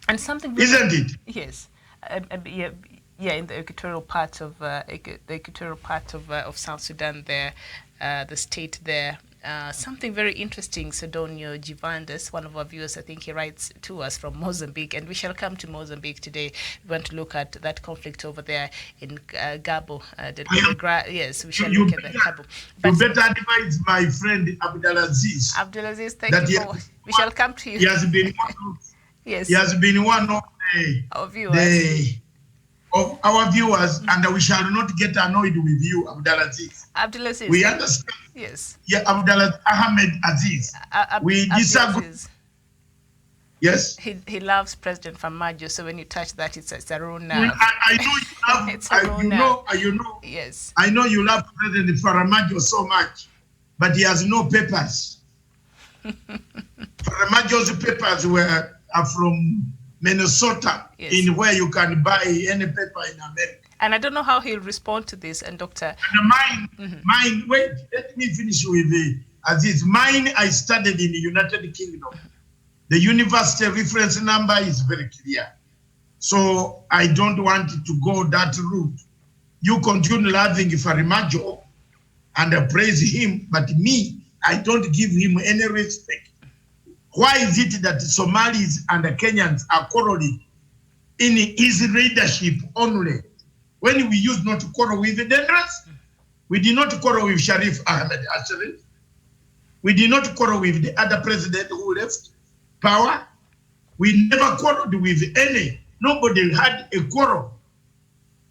And something, isn't it? Yes. Yeah, in the equatorial part of South Sudan there, the state there. Something very interesting, Sedonio Givandes, one of our viewers, I think he writes to us from Mozambique, and we shall come to Mozambique today. We want to look at that conflict over there in Gabo. Yes, we shall look at that. Gabo. But you better advise my friend Abdulaziz. Abdulaziz, thank you. We shall come to you. He has been one of, yes. He has been one of our viewers. Of our viewers, and we shall not get annoyed with you, Abdulaziz. Abdulaziz. We understand. Yes. Yeah, Abdulaziz Ahmed Aziz. We disagree. Yes. He loves President Farmajo, so when you touch that, it's a raw nerve. I know you love. It's a raw nerve. You know. Yes. I know you love President Farmajo so much, but he has no papers. Farmajo's papers are from Minnesota, yes, in where you can buy any paper in America. And I don't know how he'll respond to this. And Dr. And mine, wait, let me finish with Aziz. Mine, I studied in the United Kingdom. The university reference number is very clear. So I don't want to go that route. You continue loving Farmajo and praise him, but me, I don't give him any respect. Why is it that Somalis and the Kenyans are quarreling in his leadership only? When we used not to quarrel with the Dendras, we did not quarrel with Sharif Ahmed Ashraf. We did not quarrel with the other president who left power. We never quarreled with any. Nobody had a quarrel.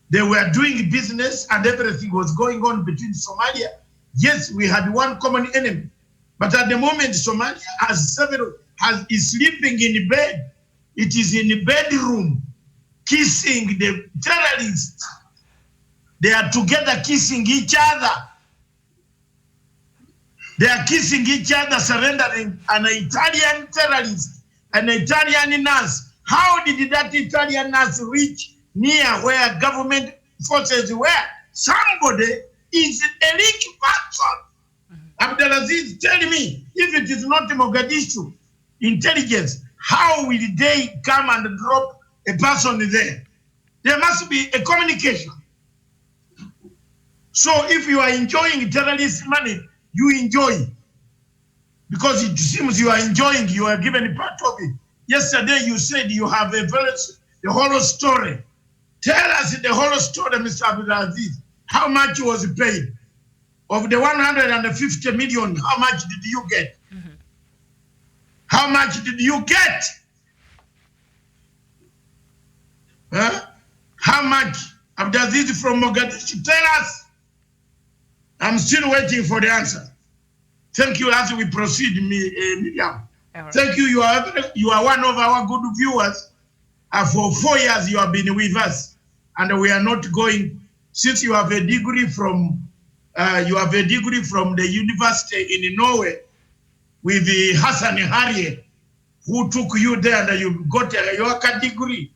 They were doing business and everything was going on between Somalia. Yes, we had one common enemy. But at the moment, Somalia is sleeping in bed. It is in the bedroom, kissing the terrorists. They are together kissing each other. They are kissing each other, surrendering an Italian terrorist, an Italian nurse How did that Italian nurse reach near where government forces were? Somebody is a rich person. Abdelaziz, tell me, if it is not Mogadishu intelligence, how will they come and drop a person there? There must be a communication. So if you are enjoying terrorist money, you enjoy. Because it seems you are enjoying, you are given a part of it. Yesterday you said you have the whole story. Tell us the whole story, Mr. Abdulaziz. How much was paid? Of the 150 million, how much did you get? How much did you get? Huh? How much? Abdulaziz from Mogadishu, tell us. I'm still waiting for the answer. Thank you as we proceed, Miriam. Right. Thank you. You are one of our good viewers. For 4 years you have been with us, and we are not going. Since you have a degree from the university in Norway with the Hassan Harrier, who took you there, and you got your degree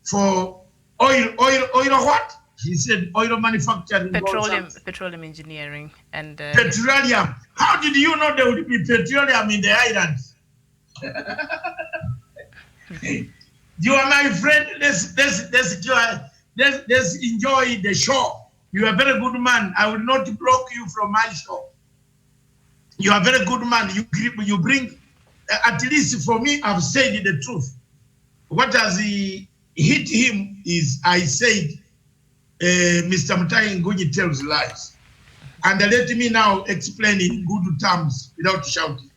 for oil what? He said oil manufacturing. Petroleum engineering and petroleum. How did you know there would be petroleum in the islands? You are my friend. Let's enjoy the show. You are a very good man. I will not block you from my show. You are a very good man. You bring, at least for me, I've said the truth. What has hit him is I said, Mr. Mutai Ngugi tells lies. And let me now explain in good terms without shouting.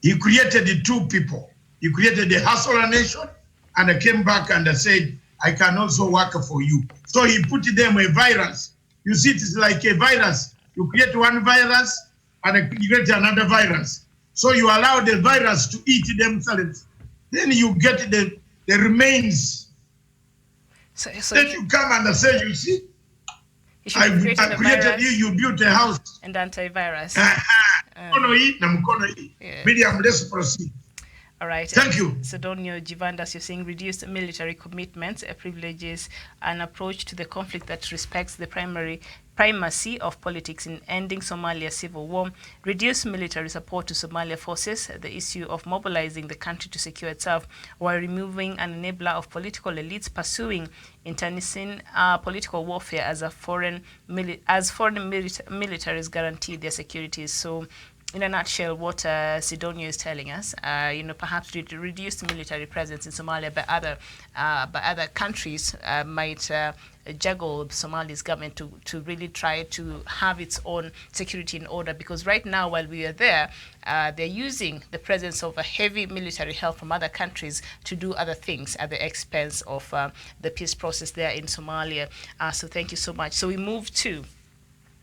He created the two people. He created the Hustler Nation, and I came back and I said, I can also work for you. So he put them a virus. You see, it's like a virus. You create one virus and you create another virus. So you allow the virus to eat themselves. Then you get the remains. So then you come and say, you see, I created you, you built a house. And antivirus. Medium, let's proceed. All right. Thank you. Sidonio Givandas, you're saying reduced military commitments, privileges, an approach to the conflict that respects the primacy of politics in ending Somalia's civil war, reduce military support to Somalia forces, the issue of mobilizing the country to secure itself while removing an enabler of political elites pursuing internecine political warfare as foreign militaries guarantee their security. So, in a nutshell, what Sidonio is telling us, perhaps reduced military presence in Somalia by other countries might juggle Somalia's government to really try to have its own security in order. Because right now, while we are there, they're using the presence of a heavy military help from other countries to do other things at the expense of the peace process there in Somalia. So thank you so much. So we move to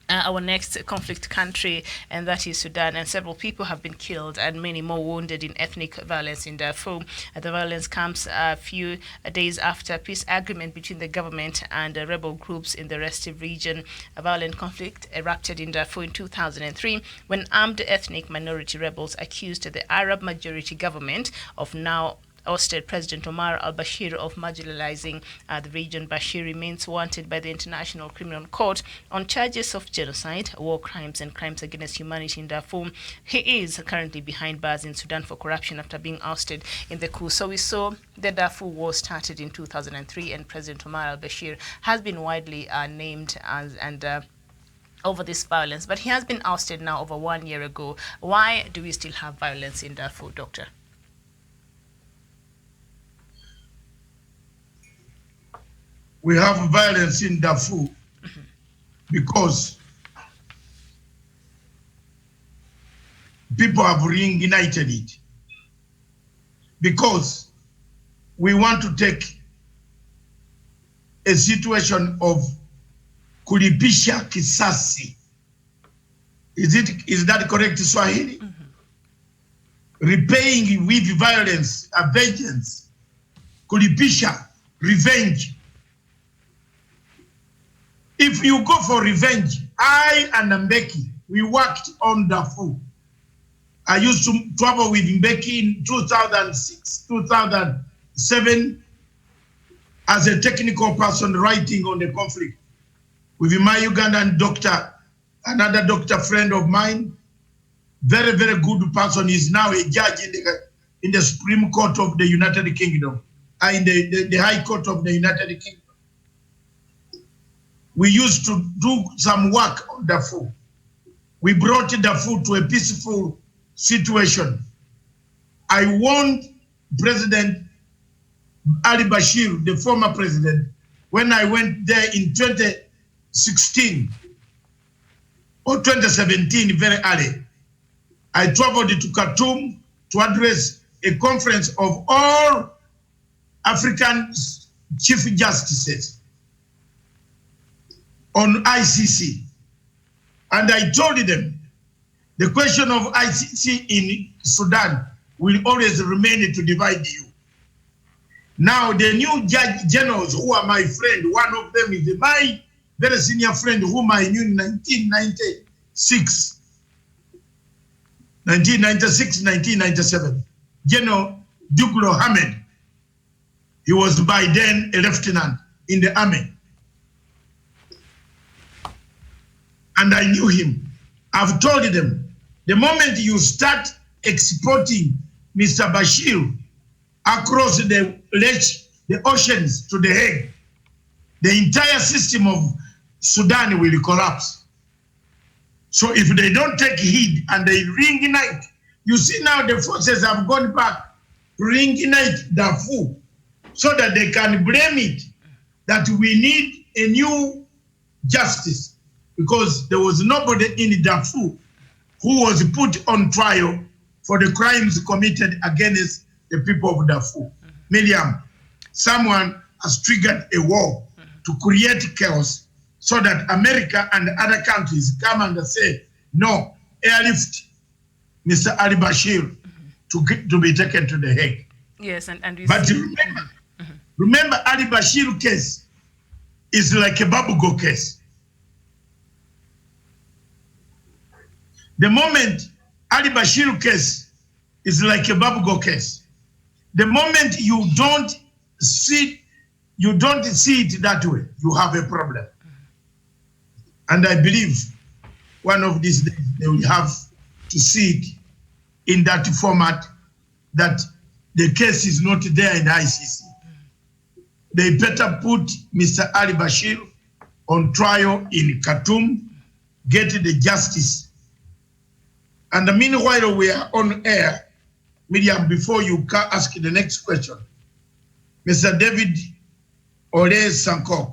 our next conflict country, and that is Sudan, and several people have been killed and many more wounded in ethnic violence in Darfur. The violence comes a few days after a peace agreement between the government and rebel groups in the restive region. A violent conflict erupted in Darfur in 2003 when armed ethnic minority rebels accused the Arab-majority government of now ousted President Omar al-Bashir of marginalizing the region. Bashir remains wanted by the International Criminal Court on charges of genocide, war crimes, and crimes against humanity in Darfur. He is currently behind bars in Sudan for corruption after being ousted in the coup. So we saw the Darfur war started in 2003, and President Omar al-Bashir has been widely named as over this violence, but he has been ousted now over 1 year ago. Why do we still have violence in Darfur, Doctor? We have violence in Darfur because people have reignited it. Because we want to take a situation of kulipisha kisasi. Is that correct, Swahili? Repaying with violence, a vengeance, kulipisha, revenge. If you go for revenge, I and Mbeki, we worked on Darfur. I used to travel with Mbeki in 2006, 2007, 2007 as a technical person writing on the conflict with my Ugandan doctor, another doctor friend of mine, very, very good person, is now a judge in the Supreme Court of the United Kingdom, in the High Court of the United Kingdom. We used to do some work on Darfur. We brought Darfur to a peaceful situation. I warned President Ali Bashir, the former president, when I went there in 2016 or 2017, very early. I traveled to Khartoum to address a conference of all African chief justices on ICC. And I told them the question of ICC in Sudan will always remain to divide you. Now, the new judge generals who are my friend, one of them is my very senior friend whom I knew in 1997, General Duglo Hamed. He was by then a lieutenant in the army. And I knew him. I've told them, the moment you start exporting Mr. Bashir across the oceans to The Hague, the entire system of Sudan will collapse. So if they don't take heed and they reignite, you see now the forces have gone back to reignite Darfur so that they can blame it that we need a new justice, because there was nobody in Darfur who was put on trial for the crimes committed against the people of Darfur. Miriam, someone has triggered a war to create chaos so that America and other countries come and say, no, airlift Mr. Ali Bashir to be taken to The Hague. Yes, and we but see... remember, Ali Bashir case is like a Babugo case. The moment Ali Bashir case is like a Babugo case. The moment you don't see it that way, you have a problem. And I believe one of these days they will have to see it in that format, that the case is not there in ICC. They better put Mr. Ali Bashir on trial in Khartoum, get the justice. And meanwhile, we are on air, Miriam, before you ask the next question, Mr. David Ole Sankok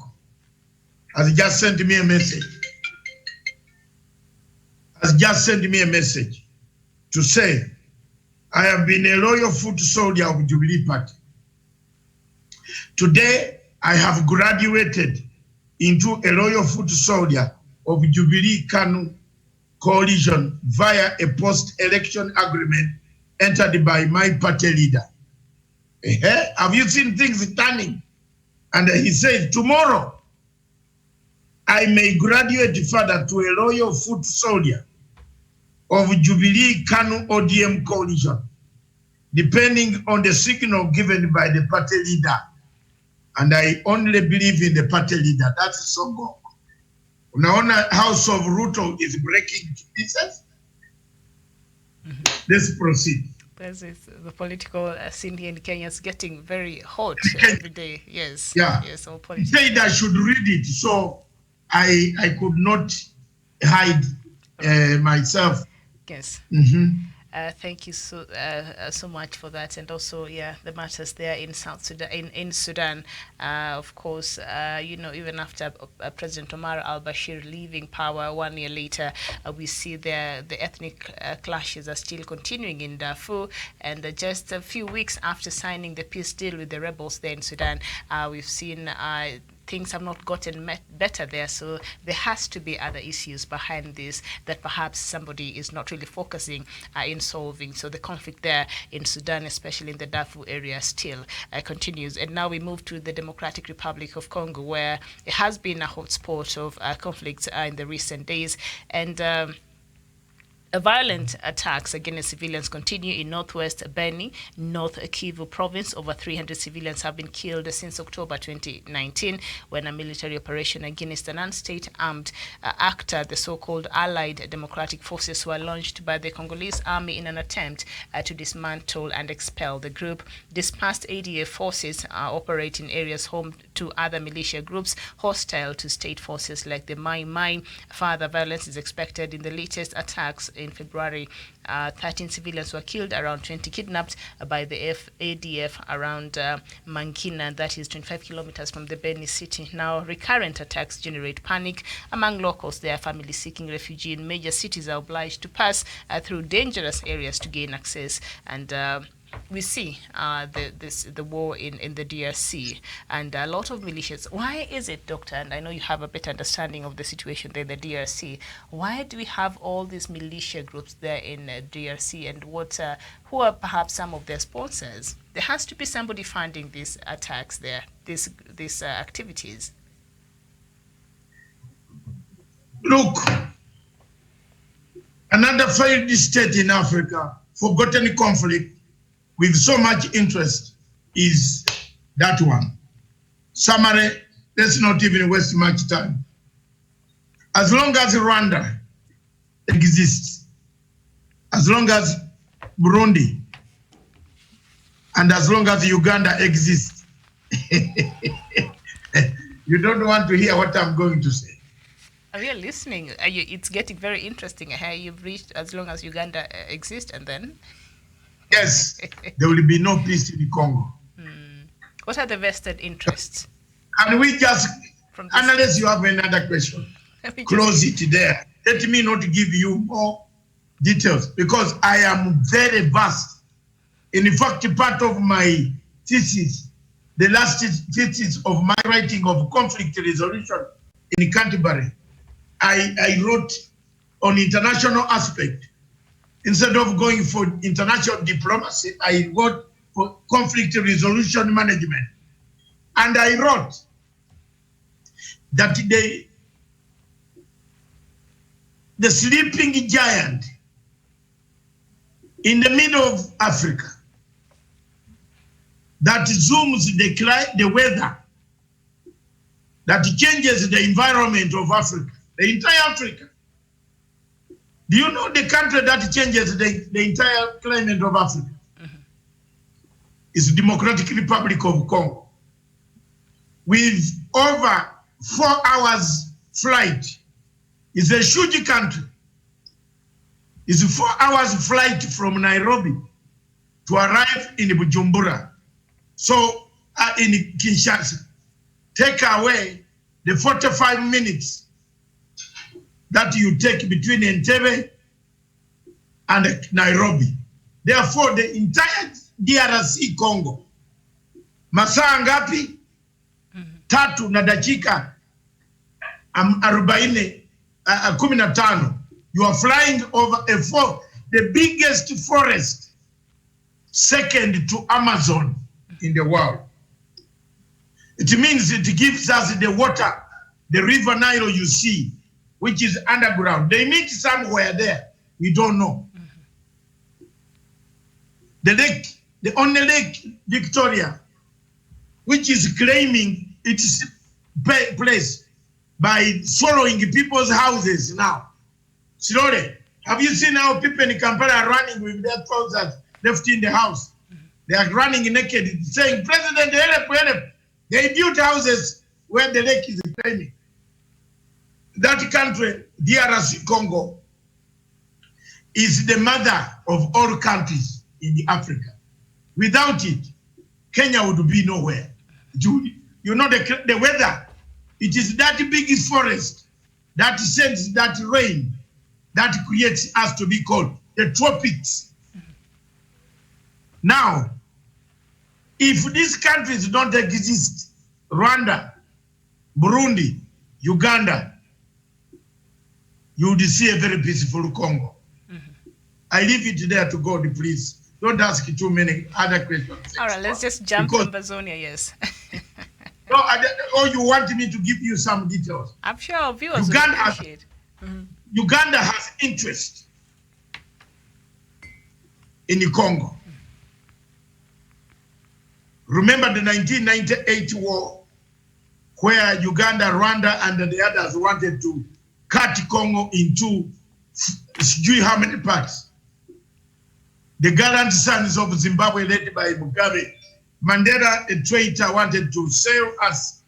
has just sent me a message. To say, I have been a loyal foot soldier of Jubilee Party. Today, I have graduated into a loyal foot soldier of Jubilee Kanu coalition via a post-election agreement entered by my party leader. Have you seen things turning? And he says, tomorrow, I may graduate further to a loyal foot soldier of Jubilee Kanu ODM coalition, depending on the signal given by the party leader. And I only believe in the party leader. That's Songo. Unaona House of Ruto is breaking to pieces. Let's proceed. The political scene here in Kenya is getting very hot every day. Yes. Yeah. Yes. All he said I should read it, so I could not hide myself. Yes. Mm-hmm. Thank you so much for that, and also, yeah, the matters there in South Sudan, in Sudan, of course, even after President Omar al-Bashir leaving power 1 year later, we see the ethnic clashes are still continuing in Darfur, and just a few weeks after signing the peace deal with the rebels there in Sudan, we've seen things have not gotten better there, so there has to be other issues behind this that perhaps somebody is not really focusing in solving. So the conflict there in Sudan, especially in the Darfur area, still continues. And now we move to the Democratic Republic of Congo, where it has been a hotspot of conflict in the recent days. And Violent attacks against civilians continue in northwest Beni, North Kivu province. Over 300 civilians have been killed since October 2019 when a military operation against an unstate armed actor, the so-called Allied Democratic Forces, were launched by the Congolese army in an attempt to dismantle and expel the group. Dispersed ADF forces operate in areas home to other militia groups hostile to state forces like the Mai Mai. Further violence is expected in the latest attacks. In February, 13 civilians were killed, around 20 kidnapped by the ADF around Mankina, that is 25 kilometers from the Beni city. Now, recurrent attacks generate panic among locals. Their families seeking refuge in major cities are obliged to pass through dangerous areas to gain access. And we see the war in the DRC and a lot of militias. Why is it, Doctor, and I know you have a better understanding of the situation there in the DRC, why do we have all these militia groups there in DRC, and who are perhaps some of their sponsors? There has to be somebody funding these attacks there, these activities. Look, another failed state in Africa, forgotten conflict, with so much interest is that one. Summary, let's not even waste much time. As long as Rwanda exists, as long as Burundi, and as long as Uganda exists, you don't want to hear what I'm going to say. We are listening. It's getting very interesting. You've reached as long as Uganda exists, and then? Yes, there will be no peace in the Congo. What are the vested interests? And we just, unless you have another question, close it there. Let me not give you more details because I am very vast. In fact, part of my thesis, the last thesis of my writing of conflict resolution in Canterbury, I wrote on international aspect. Instead of going for international diplomacy, I wrote for conflict resolution management. And I wrote that the sleeping giant in the middle of Africa that zooms the weather, that changes the environment of Africa, the entire Africa. Do you know the country that changes the entire climate of Africa? It's the Democratic Republic of Congo. With over 4 hours flight, it's a huge country. It's 4 hours flight from Nairobi to arrive in Bujumbura. So in Kinshasa, take away the 45 minutes that you take between Entebbe and Nairobi. Therefore, the entire DRC Congo, masaa ngapi? 3 na dakika 15. You are flying over the biggest forest, second to Amazon in the world. It means it gives us the water, the river Nile you see, which is underground. They meet somewhere there. We don't know. The lake, the only lake, Victoria, which is claiming its place by swallowing people's houses now. Slowly. Have you seen how people in Kampala are running with their trousers left in the house? They are running naked, saying, President, help, help. They built houses where the lake is claiming. That country, DRC Congo, is the mother of all countries in Africa. Without it, Kenya would be nowhere. You know the weather. It is that big forest that sends that rain that creates us to be called the tropics. Now, if these countries don't exist, Rwanda, Burundi, Uganda, you would see a very peaceful Congo. I leave it there to God, please. Don't ask too many other questions. All right, let's just jump to Amazonia, yes. No, or you want me to give you some details? I'm sure our viewers will appreciate. Uganda has interest in Congo. Remember the 1998 war where Uganda, Rwanda, and the others wanted to cut Congo into how many parts? The gallant sons of Zimbabwe led by Mugabe, Mandela, a traitor, wanted to save us.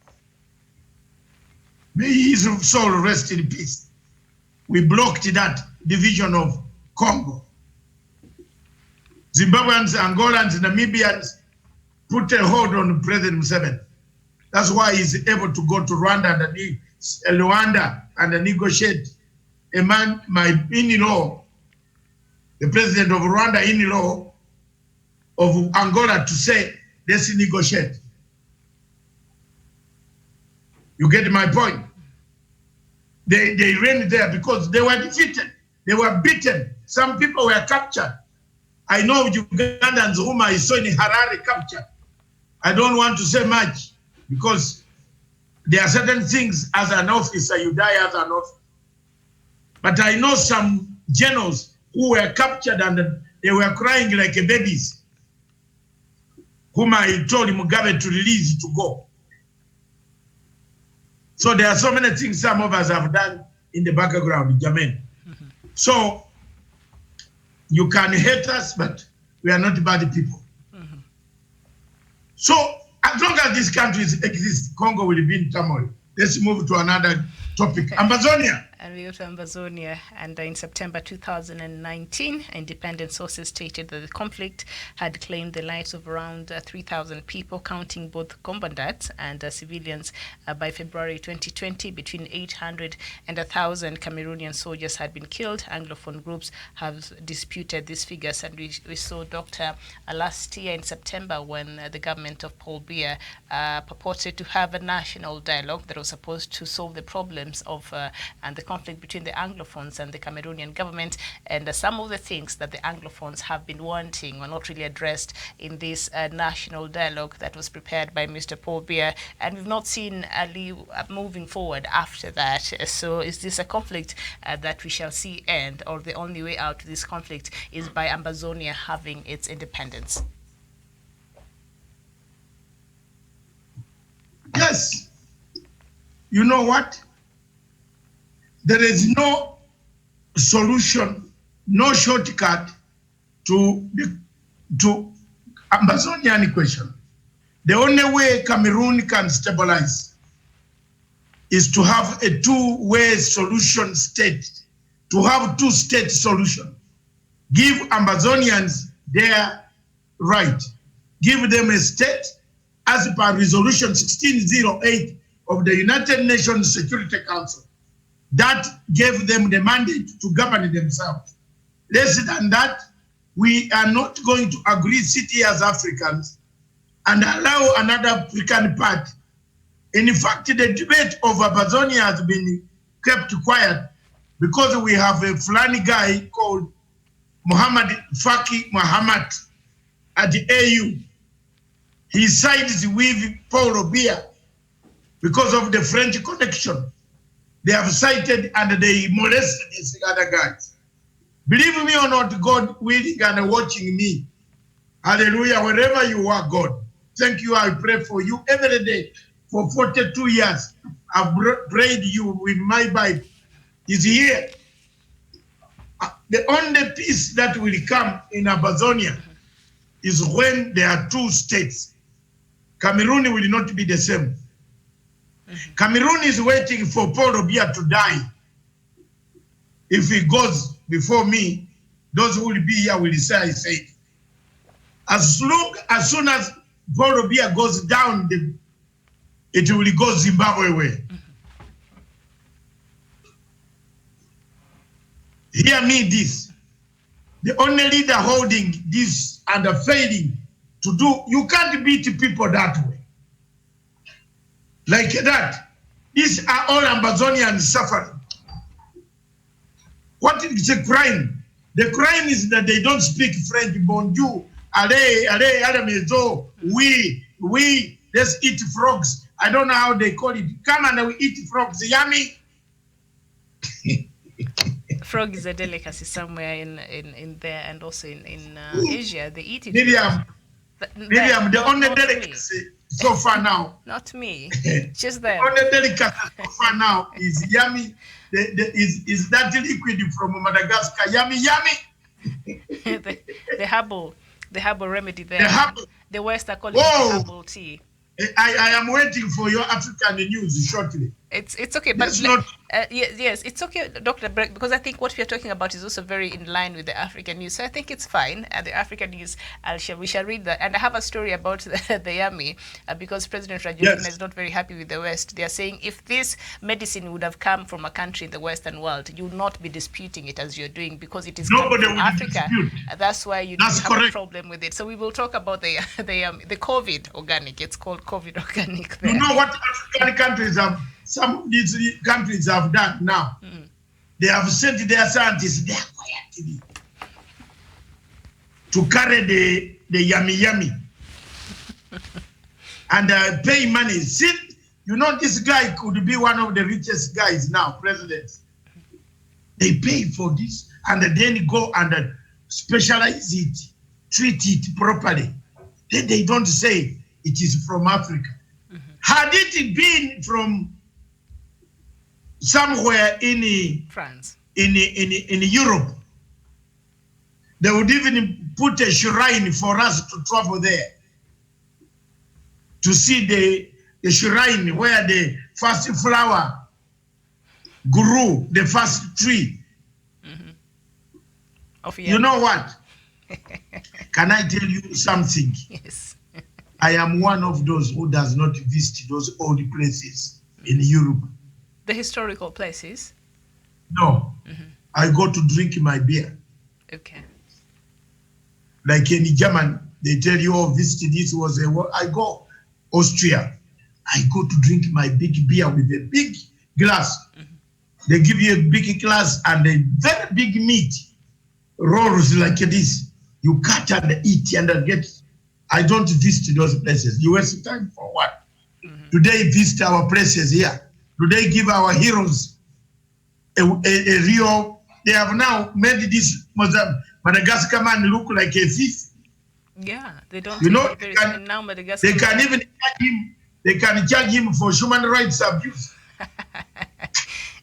May his soul rest in peace. We blocked that division of Congo. Zimbabweans, Angolans, Namibians put a hold on President Museveni. That's why he's able to go to Rwanda and negotiate. A man, my in-law, the president of Rwanda, in-law of Angola, to say, let's negotiate. You get my point? They ran there because they were defeated. They were beaten. Some people were captured. I know Ugandans whom I saw in Harare captured. I don't want to say much because there are certain things as an officer, you die as an officer. But I know some generals who were captured and they were crying like babies, whom I told Mugabe to release to go. So there are so many things some of us have done in the background, Jermaine. So you can hate us, but we are not bad people. So as long as these countries exist, Congo will be in turmoil. Let's move to another topic. Amazonia. And we go to Amazonia, and in September 2019, independent sources stated that the conflict had claimed the lives of around 3,000 people, counting both combatants and civilians. By February 2020, between 800 and 1,000 Cameroonian soldiers had been killed. Anglophone groups have disputed these figures, and we saw Dr. last year in September when the government of Paul Biya purported to have a national dialogue that was supposed to solve the problems of and the conflict between the Anglophones and the Cameroonian government, and some of the things that the Anglophones have been wanting were not really addressed in this national dialogue that was prepared by Mr. Paul Biya, and we've not seen Ali moving forward after that. So is this a conflict that we shall see end, or the only way out of this conflict is by Amazonia having its independence? Yes. You know what? There is no solution, no shortcut to Amazonian question. The only way Cameroon can stabilize is to have a two-way solution state, to have two-state solution. Give Amazonians their right. Give them a state as per Resolution 1608 of the United Nations Security Council. That gave them the mandate to govern themselves. Less than that, we are not going to agree sit here as Africans and allow another African part. In fact, the debate of Amazonia has been kept quiet because we have a Fulani guy called Muhammad Faki Muhammad at the AU. He sides with Paul Biya because of the French connection. They have cited and they molested these other guys. Believe me or not, God willing and watching me. Hallelujah, wherever you are, God. Thank you, I pray for you every day. For 42 years, I've prayed you with my Bible. Is here. The only peace that will come in Amazonia is when there are two states. Cameroon will not be the same. Cameroon is waiting for Paul Biya to die. If he goes before me, those who will be here will say, I said. As soon as Paul Biya goes down, it will go Zimbabwe way. Hear me this. The only leader holding this and failing to do, you can't beat people that way. Like that. These are all Amazonians suffering. What is the crime? The crime is that they don't speak French. Bonjour, allez, maison, oui, let's eat frogs. I don't know how they call it. Come and we eat frogs, yummy. Frog is a delicacy somewhere in there, and also in Asia they eat it. Miriam, Miriam, the only not delicacy so far now. Not me, just them. The only delicacy so far now is yummy. Is that liquid from Madagascar? Yummy, yummy. the herbal remedy there. The West are calling it herbal tea. I am waiting for your African news shortly. It's okay, but yes, it's okay, Dr. Breck, because I think what we are talking about is also very in line with the African news. So I think it's fine. The African news, we shall read that. And I have a story about the yummy, because President Rajoelina is not very happy with the West. They are saying if this medicine would have come from a country in the Western world, you would not be disputing it as you're doing, because it is coming from Africa. That's why you have a problem with it. So we will talk about the COVID organic. It's called COVID organic there. You know what African countries have? Some of these countries have done now. They have sent their scientists there quietly to carry the yummy and pay money. See, you know, this guy could be one of the richest guys now, presidents. They pay for this and then go and specialize it, treat it properly. Then they don't say it is from Africa. Had it been from somewhere in France, in Europe, they would even put a shrine for us to travel there to see the shrine where the first flower grew, the first tree. You know what? Can I tell you something? Yes. I am one of those who does not visit those old places in Europe. The historical places? No. I go to drink my beer. Okay. Like in German, they tell you, oh, visit this was I go Austria. I go to drink my big beer with a big glass. They give you a big glass and a very big meat rolls like this. You cut and eat and get. I don't visit those places. You waste time for what? Do they visit our places here? Do they give our heroes a real? They have now made this Madagascar man look like a thief. Yeah, they don't. You know, now Madagascar. They can even charge him. They can charge him for human rights abuse.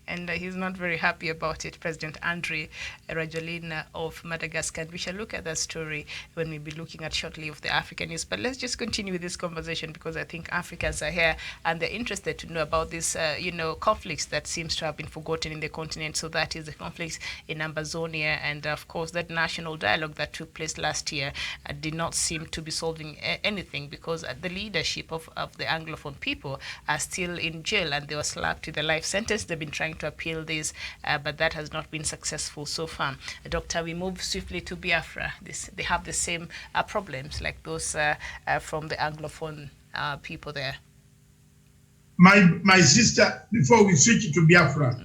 And he's not very happy about it, President Andre Rajoelina of Madagascar. And we shall look at that story when we'll be looking at shortly of the African news. But let's just continue with this conversation, because I think Africans are here and they're interested to know about this, conflicts that seems to have been forgotten in the continent. So that is the conflicts in Amazonia, and of course that national dialogue that took place last year did not seem to be solving anything, because the leadership of the Anglophone people are still in jail and they were slapped with a life sentence. They've been trying to appeal this, but that has not been successful so far. Doctor, we move swiftly to Biafra. They have the same problems like those from the Anglophone people there. My sister, before we switch to Biafra,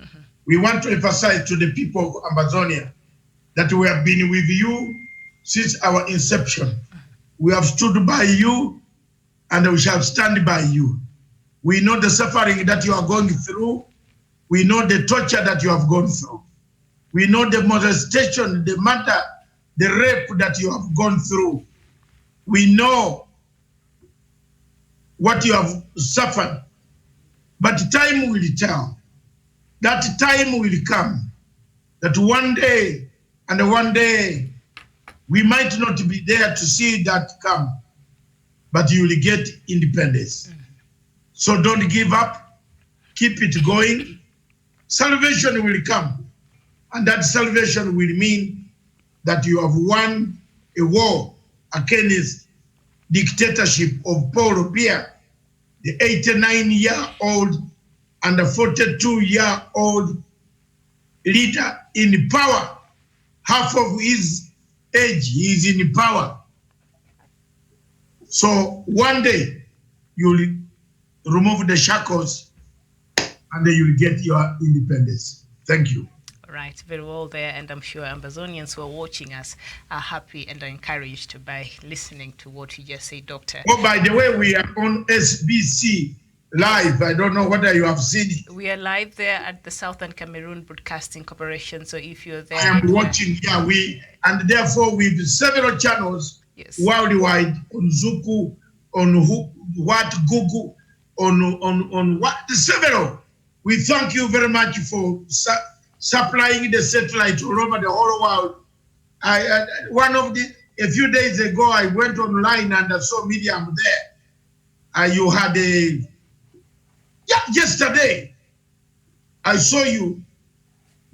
we want to emphasize to the people of Amazonia that we have been with you since our inception. We have stood by you and we shall stand by you. We know the suffering that you are going through. We know the torture that you have gone through. We know the molestation, the murder, the rape that you have gone through. We know what you have suffered. But time will tell. That time will come. That one day, we might not be there to see that come, but you will get independence. So don't give up. Keep it going. Salvation will come, and that salvation will mean that you have won a war against dictatorship of Paul Biya, the 89-year-old and the 42-year-old leader in power. Half of his age, he is in power. So one day, you will remove the shackles and then you will get your independence. Thank you. Right, very well there, and I'm sure Amazonians who are watching us are happy and are encouraged by listening to what you just said, Doctor. Oh, by the way, we are on SBC live. I don't know whether you have seen it. We are live there at the Southern Cameroon Broadcasting Corporation. So if you're there, I am watching. Yeah, and therefore with several channels worldwide on Zuku, on Google, on what several. We thank you very much for supplying the satellite all over the whole world. A few days ago, I went online and I saw Miriam there. You had yesterday, I saw you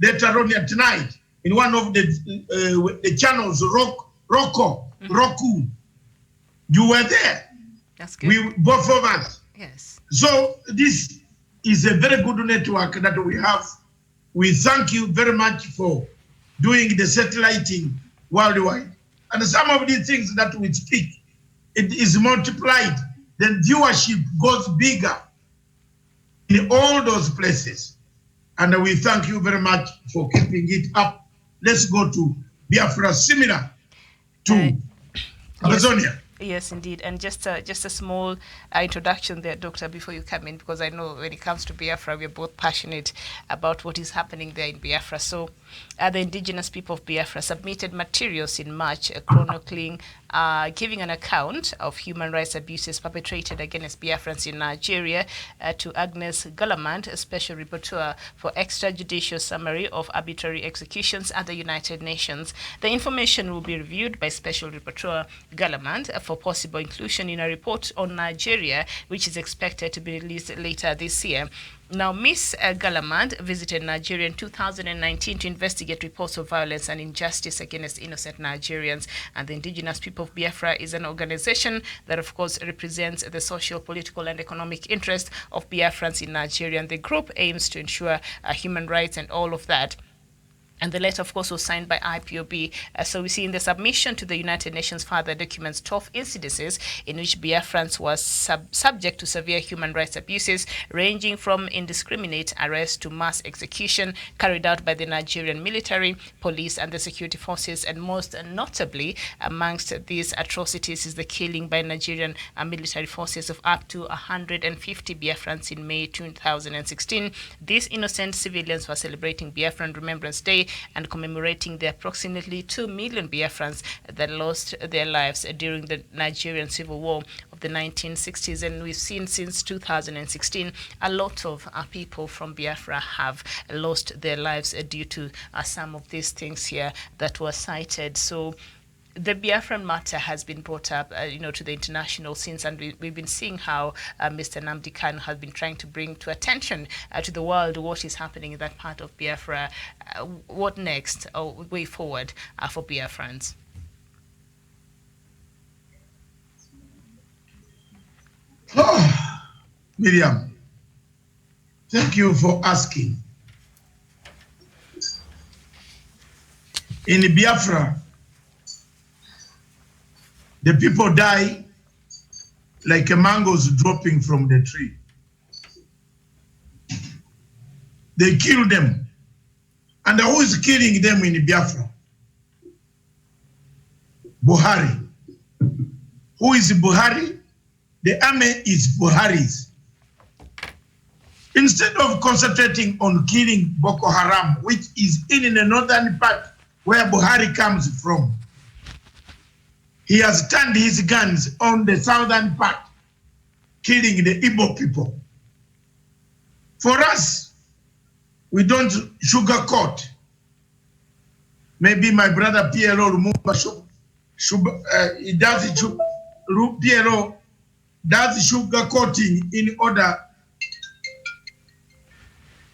later on tonight in one of the channels, Roku. You were there. That's good. Both of us. Yes. So this is a very good network that we have. We thank you very much for doing the satelliting worldwide. And some of these things that we speak, it is multiplied. Then viewership goes bigger in all those places. And we thank you very much for keeping it up. Let's go to Biafra, similar to Amazonia. Yes, indeed. And just a small introduction there, Doctor, before you come in, because I know when it comes to Biafra, we're both passionate about what is happening there in Biafra. So the indigenous people of Biafra submitted materials in March chronicling, giving an account of human rights abuses perpetrated against Biafrans in Nigeria to Agnes Gallamand, a special rapporteur for extrajudicial summary of arbitrary executions at the United Nations. The information will be reviewed by Special Rapporteur Gallamand for possible inclusion in a report on Nigeria, which is expected to be released later this year. Now, Ms. Gallamand visited Nigeria in 2019 to investigate reports of violence and injustice against innocent Nigerians. And the Indigenous People of Biafra is an organization that, of course, represents the social, political, and economic interest of Biafrans in Nigeria. And the group aims to ensure human rights and all of that. And the letter, of course, was signed by IPOB. So we see in the submission to the United Nations further documents 12 incidences in which Biafrans was subject to severe human rights abuses, ranging from indiscriminate arrest to mass execution carried out by the Nigerian military, police, and the security forces. And most notably, amongst these atrocities is the killing by Nigerian military forces of up to 150 Biafrans in May 2016. These innocent civilians were celebrating Biafran Remembrance Day and commemorating the approximately 2 million Biafrans that lost their lives during the Nigerian Civil War of the 1960s. And we've seen since 2016, a lot of people from Biafra have lost their lives due to some of these things here that were cited. So the Biafran matter has been brought up, to the international scenes, and we've been seeing how Mr. Nnamdi Kanu has been trying to bring to attention to the world what is happening in that part of Biafra. What next, or way forward for Biafrans? Miriam, thank you for asking. In Biafra, the people die like mangoes dropping from the tree. They kill them. And who is killing them in Biafra? Buhari. Who is Buhari? The army is Buhari's. Instead of concentrating on killing Boko Haram, which is in the northern part where Buhari comes from, he has turned his guns on the southern part, killing the Igbo people. For us, we don't sugarcoat. Maybe my brother PLO Lumumba PLO does sugarcoating in order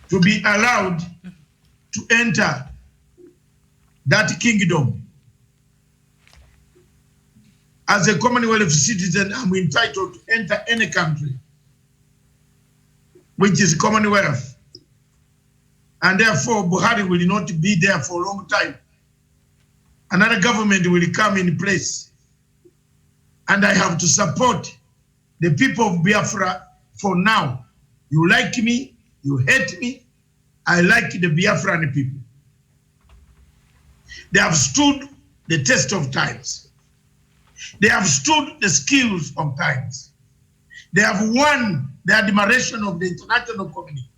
to be allowed to enter that kingdom. As a Commonwealth citizen, I'm entitled to enter any country, which is Commonwealth. And therefore, Buhari will not be there for a long time. Another government will come in place. And I have to support the people of Biafra for now. You like me, you hate me, I like the Biafran people. They have stood the test of times. They have stood the skills of times. They have won the admiration of the international community.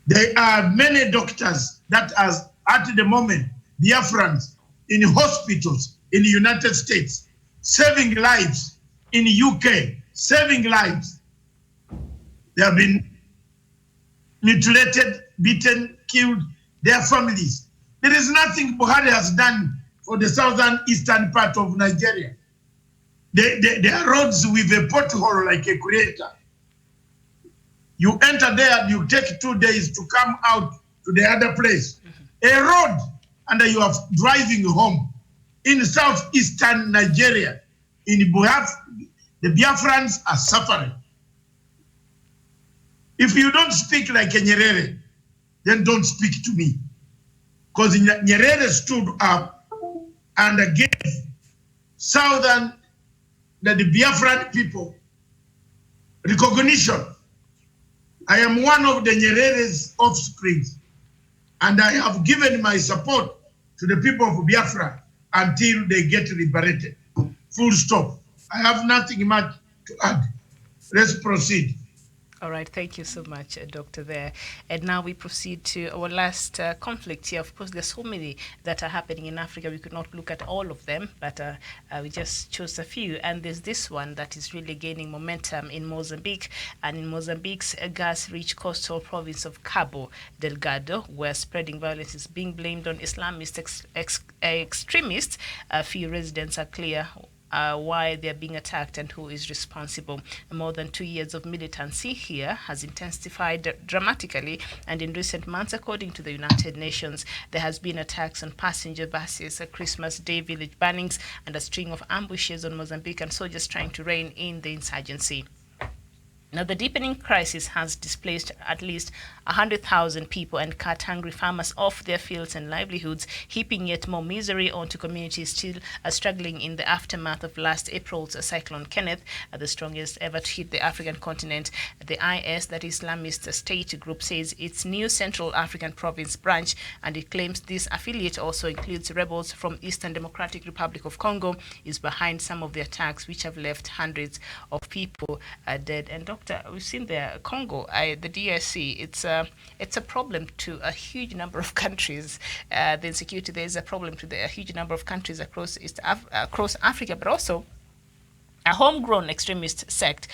There are many doctors that are, at the moment, Biafrans in hospitals in the United States, saving lives in the UK, saving lives. They have been mutilated, beaten, killed, their families. There is nothing Buhari has done for the southern eastern part of Nigeria. There are roads with a pothole like a crater. You enter there, you take 2 days to come out to the other place. A road, and you are driving home. In southeastern Nigeria, in the Biafrans are suffering. If you don't speak like a Nyerere, then don't speak to me. Because Nyerere stood up and gave the Biafran people recognition. I am one of the Nyerere's offspring, and I have given my support to the people of Biafra until they get liberated. Full stop. I have nothing much to add. Let's proceed. All right, thank you so much, Doctor there. And now we proceed to our last conflict here. Of course, there's so many that are happening in Africa. We could not look at all of them, but we just chose a few. And there's this one that is really gaining momentum in Mozambique. And in Mozambique's gas-rich coastal province of Cabo Delgado, where spreading violence is being blamed on Islamist extremists, a few residents are clear why they're being attacked and who is responsible. More than 2 years of militancy here has intensified dramatically, and in recent months, according to the United Nations, there has been attacks on passenger buses, a Christmas Day village burnings, and a string of ambushes on Mozambican soldiers trying to rein in the insurgency. Now, the deepening crisis has displaced at least 100,000 people and cut hungry farmers off their fields and livelihoods, heaping yet more misery onto communities still struggling in the aftermath of last April's Cyclone Kenneth, the strongest ever to hit the African continent. The IS, that Islamist state group, says its new Central African Province branch, and it claims this affiliate also includes rebels from Eastern Democratic Republic of Congo, is behind some of the attacks which have left hundreds of people dead. And Doctor, we've seen there Congo, the DRC, it's a problem to a huge number of countries. The insecurity there is a problem to a huge number of countries across across Africa, but also a homegrown extremist sect,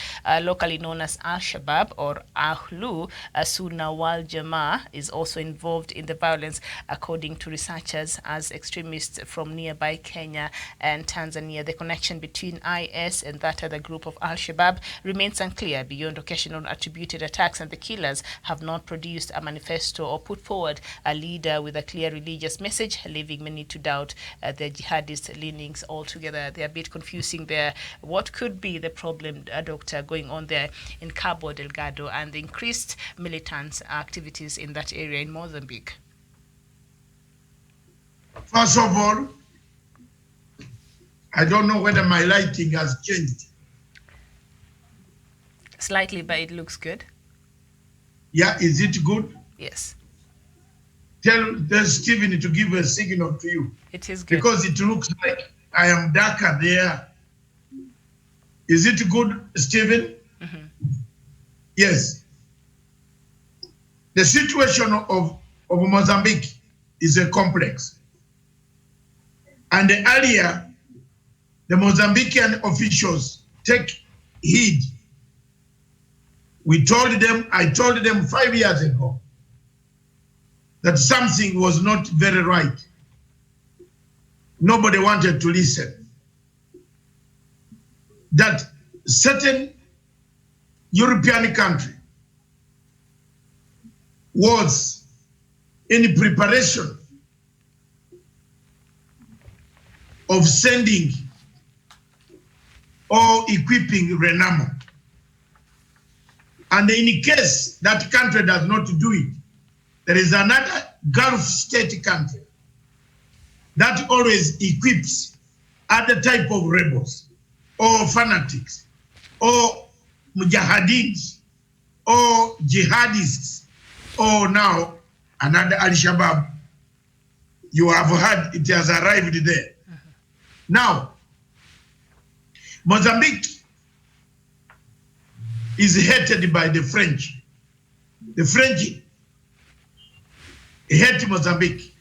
locally known as Al-Shabaab or Ahlu Sunna wal Jamaa, is also involved in the violence, according to researchers, as extremists from nearby Kenya and Tanzania. The connection between IS and that other group of Al-Shabaab remains unclear beyond occasional attributed attacks, and the killers have not produced a manifesto or put forward a leader with a clear religious message, leaving many to doubt their jihadist leanings altogether. They're a bit confusing there. What could be the problem, Doctor, going on there in Cabo Delgado and the increased militant activities in that area in Mozambique? First of all, I don't know whether my lighting has changed. Slightly, but it looks good. Yeah, is it good? Yes. Tell Stephen to give a signal to you. It is good. Because it looks like I am darker there. Is it good, Stephen? Mm-hmm. Yes. The situation of Mozambique is a complex. And earlier, the Mozambican officials take heed. I told them 5 years ago that something was not very right. Nobody wanted to listen. That certain European country was in preparation of sending or equipping Renamo. And in case that country does not do it, there is another Gulf state country that always equips other type of rebels, or fanatics, or mujahideen, or jihadists, or now another Al-Shabaab. You have heard it has arrived there. Now, Mozambique is hated by the French. The French hate Mozambique.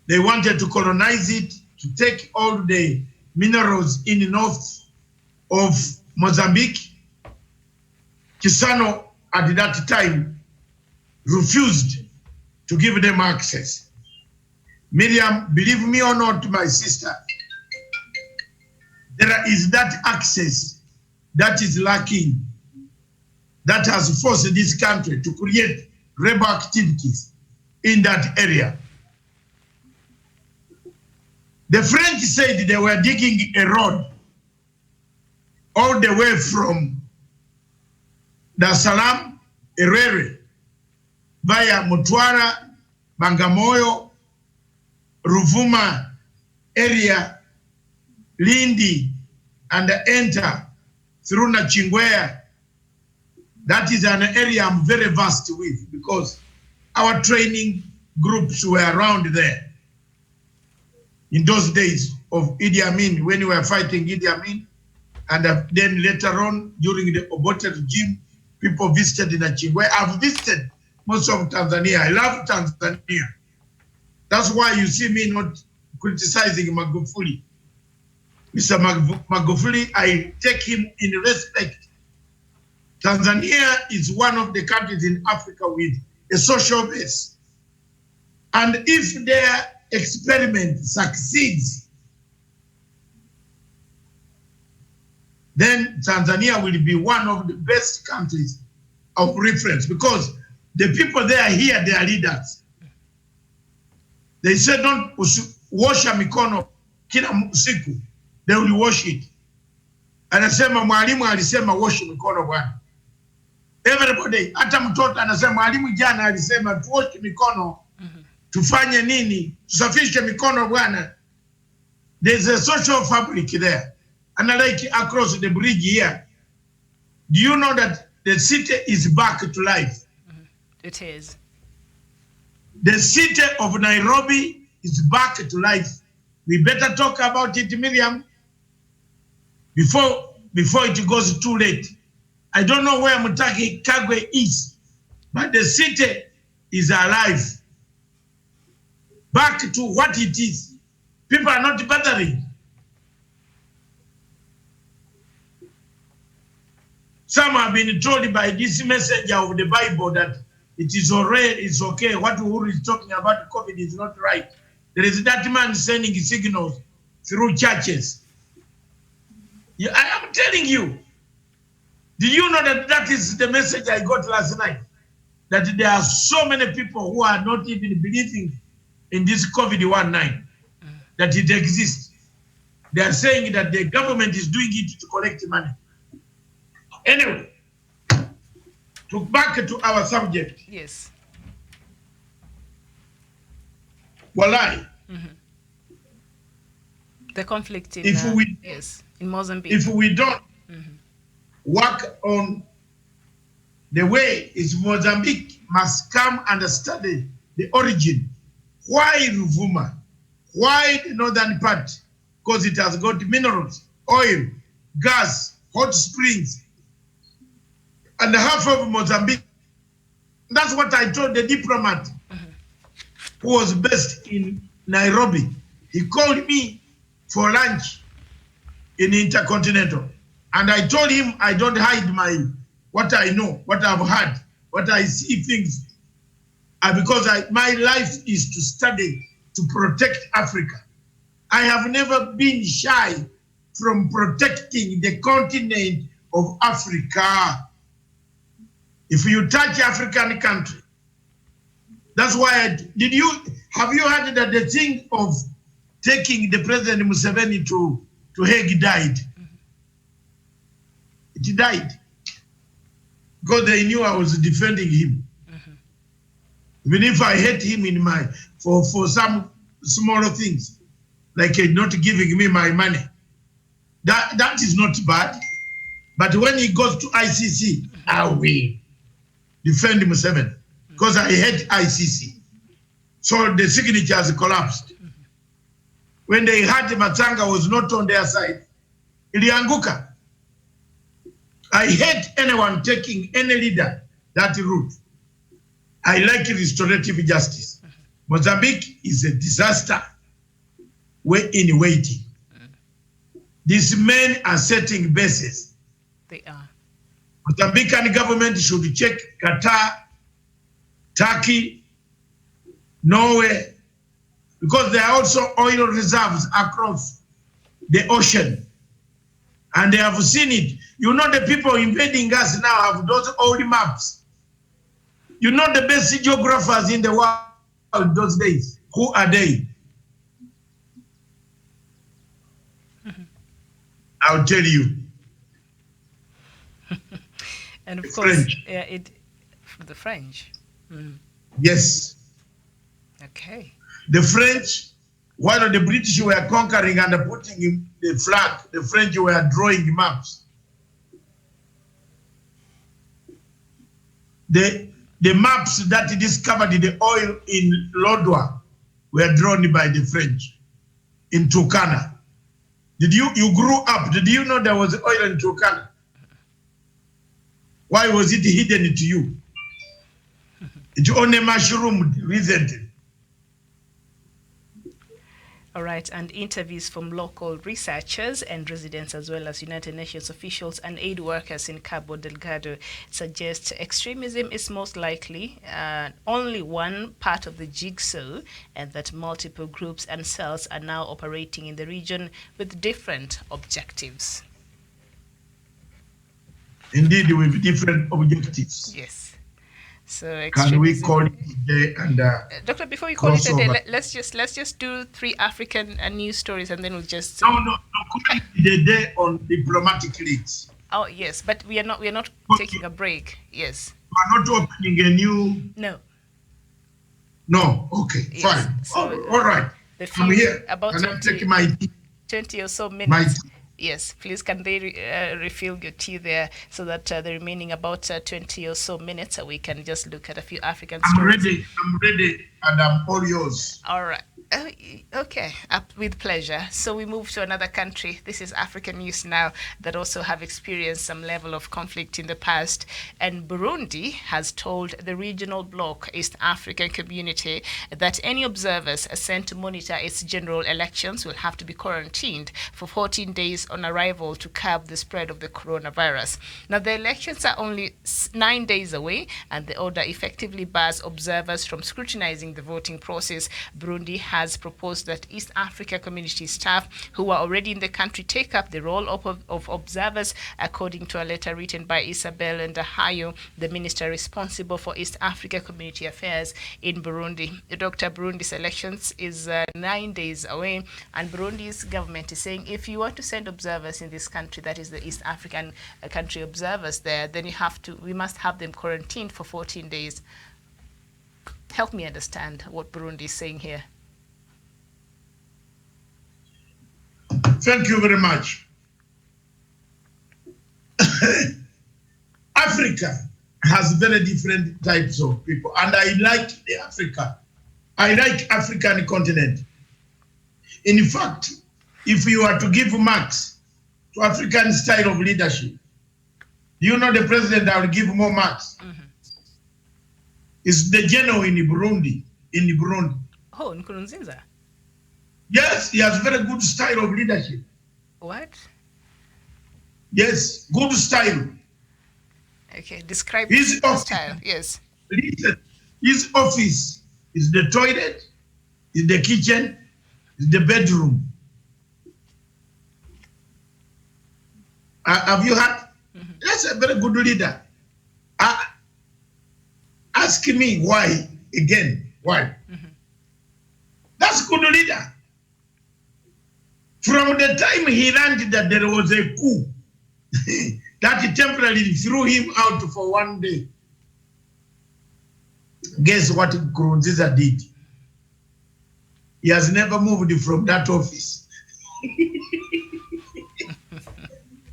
They wanted to colonize it, to take all the minerals in the north of Mozambique. Chissano at that time refused to give them access. Miriam, believe me or not, my sister, there is that access that is lacking, that has forced this country to create rebel activities in that area. The French said they were digging a road all the way from Dar es Salaam, Herere, via Mutwara, Bagamoyo, Ruvuma area, Lindi, and enter through Nachingwea. That is an area I'm very vast with because our training groups were around there. In those days of Idi Amin, when we were fighting Idi Amin, and then later on during the Obote regime, people visited Nachingwea. I've visited most of Tanzania. I love Tanzania. That's why you see me not criticizing Magufuli. Mr. Magufuli, I take him in respect. Tanzania is one of the countries in Africa with a social base. And if their experiment succeeds, then Tanzania will be one of the best countries of reference because the people there hear their leaders. They say don't wash mikono kila siku. They will wash it. Anasema mwalimu alisema wash mikono bwana. Everybody, hata mtoto anasema mwalimu jana alisema tuoshe mikono. Tufanye nini? Tusafishe mikono bwana. There's a social fabric there. And like across the bridge here, do you know that the city is back to life? It is. The city of Nairobi is back to life. We better talk about it, Miriam, before it goes too late. I don't know where Mutaki Kagwe is, but the city is alive. Back to what it is. People are not bothering. Some have been told by this messenger of the Bible that it is already, it's okay. What Uhuru is talking about COVID is not right. There is that man sending signals through churches. I am telling you. Did you know that that is the message I got last night? That there are so many people who are not even believing in this COVID-19, that it exists. They are saying that the government is doing it to collect money. Anyway, back to our subject. Yes. Walai. The conflict in, in Mozambique. If we don't work on the way is Mozambique must come and study the origin. Why Ruvuma? Why the northern part? Because it has got minerals, oil, gas, hot springs, and half of Mozambique. That's what I told the diplomat who was based in Nairobi. He called me for lunch in Intercontinental. And I told him I don't hide what I know, what I've heard, what I see things. Because my life is to study, to protect Africa. I have never been shy from protecting the continent of Africa. If you touch African country, that's why have you heard that the thing of taking the President Museveni to Hague died? It died because they knew I was defending him. Even if I hate him for some smaller things, like not giving me my money, that is not bad. But when he goes to ICC, I will defend Museveni because I hate ICC. So the signatures collapsed. When they heard Matanga was not on their side, ilianguka. I hate anyone taking any leader that route. I like restorative justice. Mozambique is a disaster. We're in waiting. These men are setting bases. They are. Mozambican government should check Qatar, Turkey, Norway, because there are also oil reserves across the ocean. And they have seen it. You know, the people invading us now have those old maps. You know the best geographers in the world those days. Who are they? I'll tell you. And of The course, French. yeah, the French. Yes. Okay. The French, while the British were conquering and putting the flag, the French were drawing maps. The maps that discovered the oil in Lodwa were drawn by the French in Turkana. You grew up, did you know there was oil in Turkana? Why was it hidden to you? It only mushroomed recently. All right, and interviews from local researchers and residents, as well as United Nations officials and aid workers in Cabo Delgado, suggest extremism is most likely only one part of the jigsaw, and that multiple groups and cells are now operating in the region with different objectives. Indeed, with different objectives. Yes. So Can we call it today? And Doctor, before we call it a day, let's just do 3 African news stories, and then we'll just. No, call it the day on diplomatic leaks. Oh yes, but we are not taking a break. Yes. We are not opening a new. No. No. Okay. Yes. Fine. So, all right. I'm here. About and I'm taking my tea. 20 or so minutes. Yes, please, can they refill your tea there, so that the remaining about 20 or so minutes, we can just look at a few African stories. I'm ready, and I'm all yours. All right. Okay, with pleasure. So we move to another country. This is African news now that also have experienced some level of conflict in the past. And Burundi has told the regional bloc East African community that any observers sent to monitor its general elections will have to be quarantined for 14 days on arrival to curb the spread of the coronavirus. Now, the elections are only 9 days away, and the order effectively bars observers from scrutinizing the voting process. Burundi has proposed that East Africa community staff who are already in the country take up the role of observers, according to a letter written by Isabel Ndahayo, the minister responsible for East Africa community affairs in Burundi. Dr. Burundi's elections is 9 days away, and Burundi's government is saying if you want to send observers in this country, that is the East African country observers there, then we must have them quarantined for 14 days. Help me understand what Burundi is saying here. Thank you very much. Africa has very different types of people, and I like Africa. I like African continent. In fact, if you are to give marks to African style of leadership, you know the president I will give more marks. Is the general in Burundi. Oh, Nkurunziza. Yes, he has very good style of leadership. What? Yes, good style. Okay, describe his style. Yes. Listen, his office is the toilet, is the kitchen, is the bedroom. Have you heard? That's a very good leader. Ask me why again. Why? That's good leader. From the time he learned that there was a coup that temporarily threw him out for 1 day. Guess what Nkurunziza did? He has never moved from that office.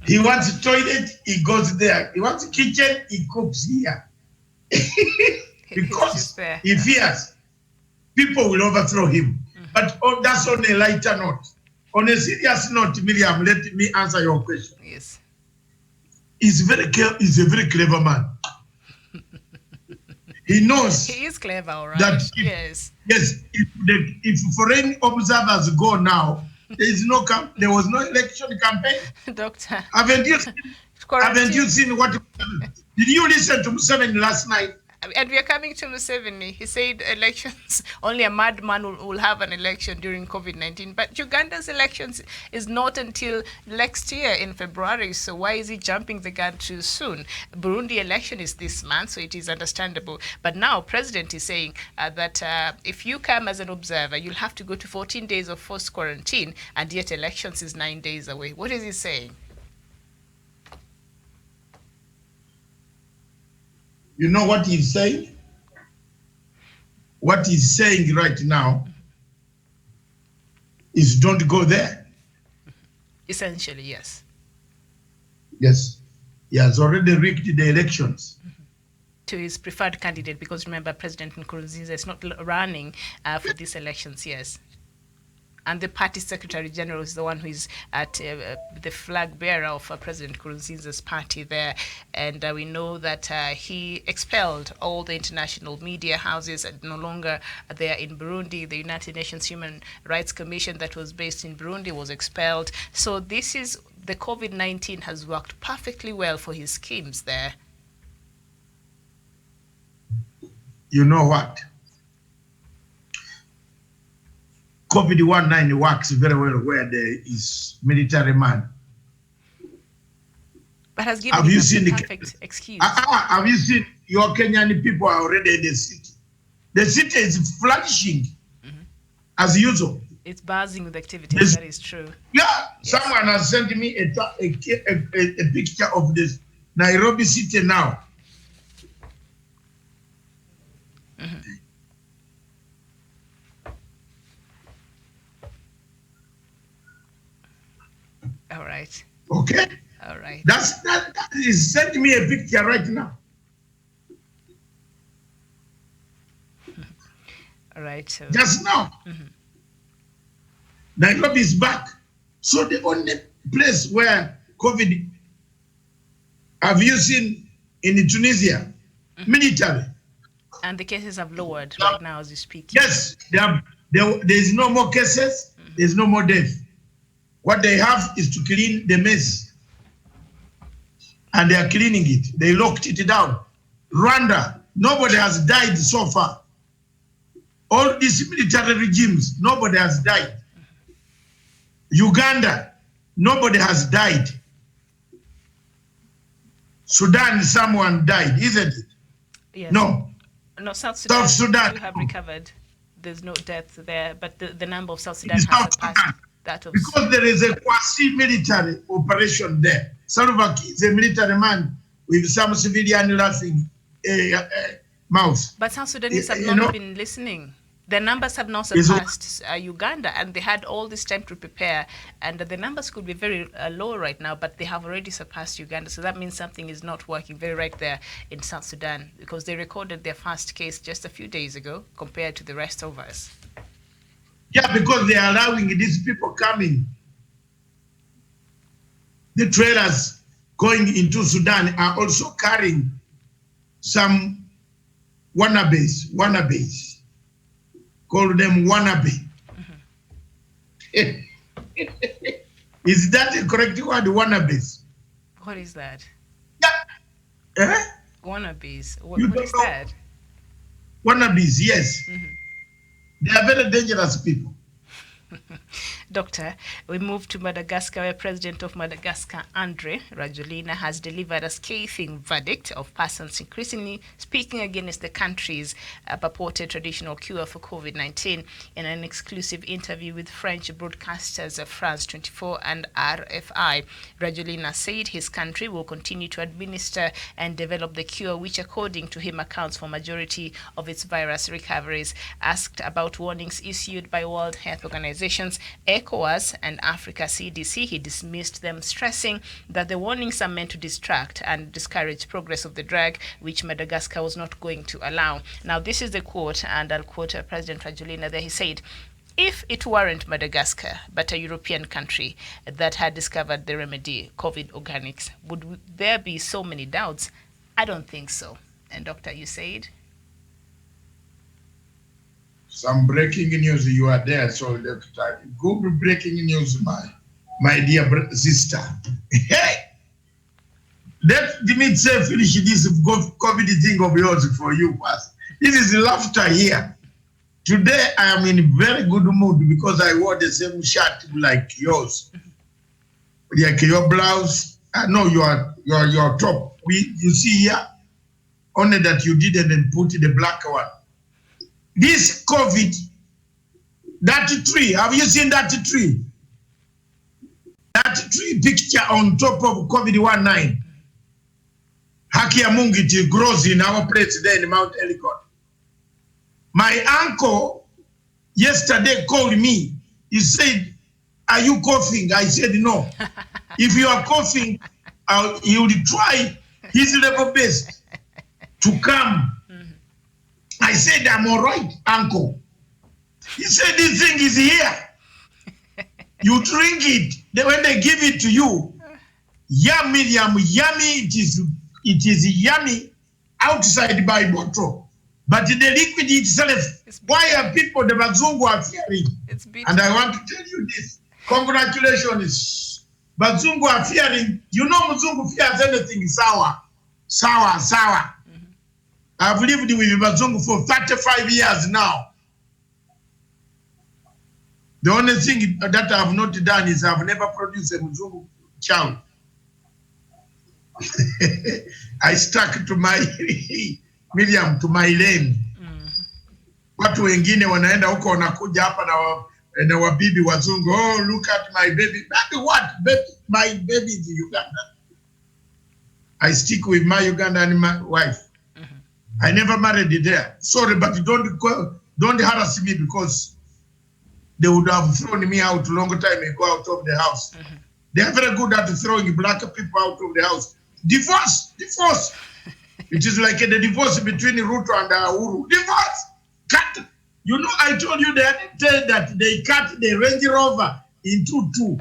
He wants toilet, he goes there. He wants kitchen, he cooks here. Because he fears people will overthrow him. But that's on a lighter note. On a serious note, Miriam, let me answer your question. Yes. Is a very clever man. He knows He is clever, all right. that yes. If foreign observers go now, there was no election campaign. Doctor. Haven't you seen what? Did you listen to Museveni last night? And we are coming to Museveni. He said elections, only a madman will have an election during COVID-19. But Uganda's elections is not until next year in February. So why is he jumping the gun too soon? Burundi election is this month, so it is understandable. But now President is saying that if you come as an observer, you'll have to go to 14 days of forced quarantine, and yet elections is 9 days away. What is he saying? You know what he's saying? What he's saying right now is don't go there. Essentially, yes. Yes. He has already rigged the elections. To his preferred candidate, because remember, President Nkurunziza is not running for these elections, yes. And the party secretary general is the one who is at the flag bearer of President Nkurunziza's party there. And we know that he expelled all the international media houses and no longer there in Burundi. The United Nations Human Rights Commission that was based in Burundi was expelled. So this is, the COVID-19 has worked perfectly well for his schemes there. You know what? COVID-19 works very well where there is military man. But has given him the perfect excuse. Have you seen your Kenyan people are already in the city? The city is flourishing as usual. It's buzzing with activity. That is true. Yeah, yes. Someone has sent me a picture of this Nairobi city now. All right. Okay. All right. That is sending me a picture right now. All right. So. Just now. Nairobi is back. So the only place where COVID, have you seen in Tunisia? Military. And the cases have lowered right now as you speak. Yes. There is no more cases. There's no more death. What they have is to clean the mess. And they are cleaning it. They locked it down. Rwanda, nobody has died so far. All these military regimes, nobody has died. Uganda, nobody has died. Sudan, someone died, isn't it? Yes. No. No, South Sudan, you have recovered. There's no death there, but the number of South Sudan has surpassed that of... Because there is a quasi-military operation there. Salva Kiir is a military man with some civilian laughing mouth. But South Sudanese have not been listening. The numbers have now surpassed Uganda, and they had all this time to prepare. And the numbers could be very low right now, but they have already surpassed Uganda. So that means something is not working very right there in South Sudan, because they recorded their first case just a few days ago compared to the rest of us. Yeah, because they are allowing these people coming. The trailers going into Sudan are also carrying some wannabes. Call them wannabe. Is that a correct word, wannabes? What is that? Yeah. Wannabes. What is that? Wannabes, yes. They are very dangerous people. Doctor, we move to Madagascar, where President of Madagascar, Andre Rajoelina, has delivered a scathing verdict of persons increasingly speaking against the country's purported traditional cure for COVID-19. In an exclusive interview with French broadcasters France 24 and RFI, Rajoelina said his country will continue to administer and develop the cure, which according to him accounts for majority of its virus recoveries. Asked about warnings issued by World Health Organizations, ECOWAS and Africa CDC, he dismissed them, stressing that the warnings are meant to distract and discourage progress of the drug, which Madagascar was not going to allow. Now, this is the quote, and I'll quote President Rajoelina there. He said, If it weren't Madagascar, but a European country that had discovered the remedy, COVID organics, would there be so many doubts? I don't think so. And Doctor, you said? Some breaking news, you are there, so Google breaking news, my dear sister. Hey! Let me say finish this COVID thing of yours for you first. This is laughter here. Today I am in very good mood because I wore the same shirt like yours. Like your blouse, no, your top. You see here, only that you didn't put the black one. This COVID, that tree, have you seen that tree? That tree picture on top of COVID-19. Haki ya Mungu, it grows in our place there in Mount Ellicott. My uncle yesterday called me. He said, "Are you coughing?" I said, "No." If you are coughing, he will try his level best to come. I said, "I'm all right, uncle." He said, "This thing is here. You drink it. When they give it to you, yummy, yummy. It is yummy outside by bottle. But the liquid itself, why are people, the Bazungu are fearing?" And I want to tell you this. Congratulations. Bazungu are fearing. You know Bazungu fears anything sour. Sour. I've lived with Bazungu for 35 years now. The only thing that I have not done is I've never produced a Mzungu child. I stuck to my Miriam, to my lane. Watu wengine wanaenda huko wanakuja hapa na wabibi wazungu. "Oh, look at my baby." Baby what? Baby, my baby is Uganda. I stick with my Ugandan wife. I never married there. Sorry, but don't harass me because they would have thrown me out a long time ago out of the house. They are very good at throwing black people out of the house. Divorce. It is like the divorce between Ruto and Uhuru. Divorce. Cut. You know, I told you the other day that they cut the Range Rover into two.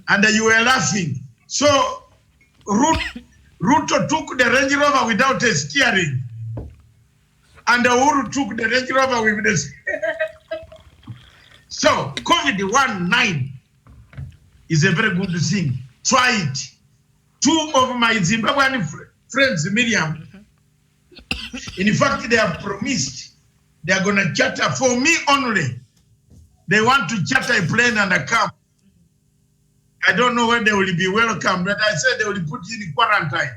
And you were laughing. So Ruto took the Range Rover without a steering. And Uhuru took the Range Rover with the So COVID-19 is a very good thing. Try it. Two of my Zimbabwean friends, Miriam, in fact, they have promised they are going to charter for me only. They want to charter a plane and a cab. I don't know when they will be welcome, but I said they will put you in quarantine.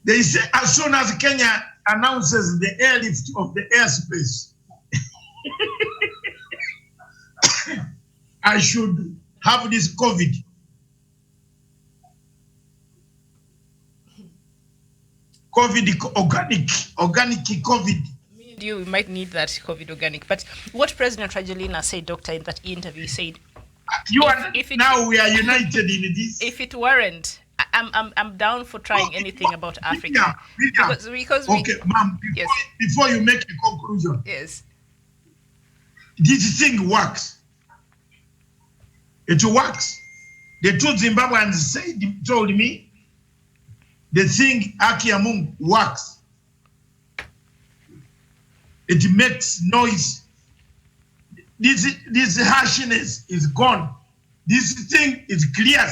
They say as soon as Kenya announces the airlift of the airspace, I should have this COVID. Organic COVID. You might need that COVID organic. But what President Rajoelina said, Doctor, in that interview, said, now we are united in this. If it weren't, I'm down for trying anything about Africa. Because okay, ma'am, before you make a conclusion. Yes. This thing works. It works. The two Zimbabweans told me the thing Akiamun works. It makes noise. This harshness is gone. This thing is clear.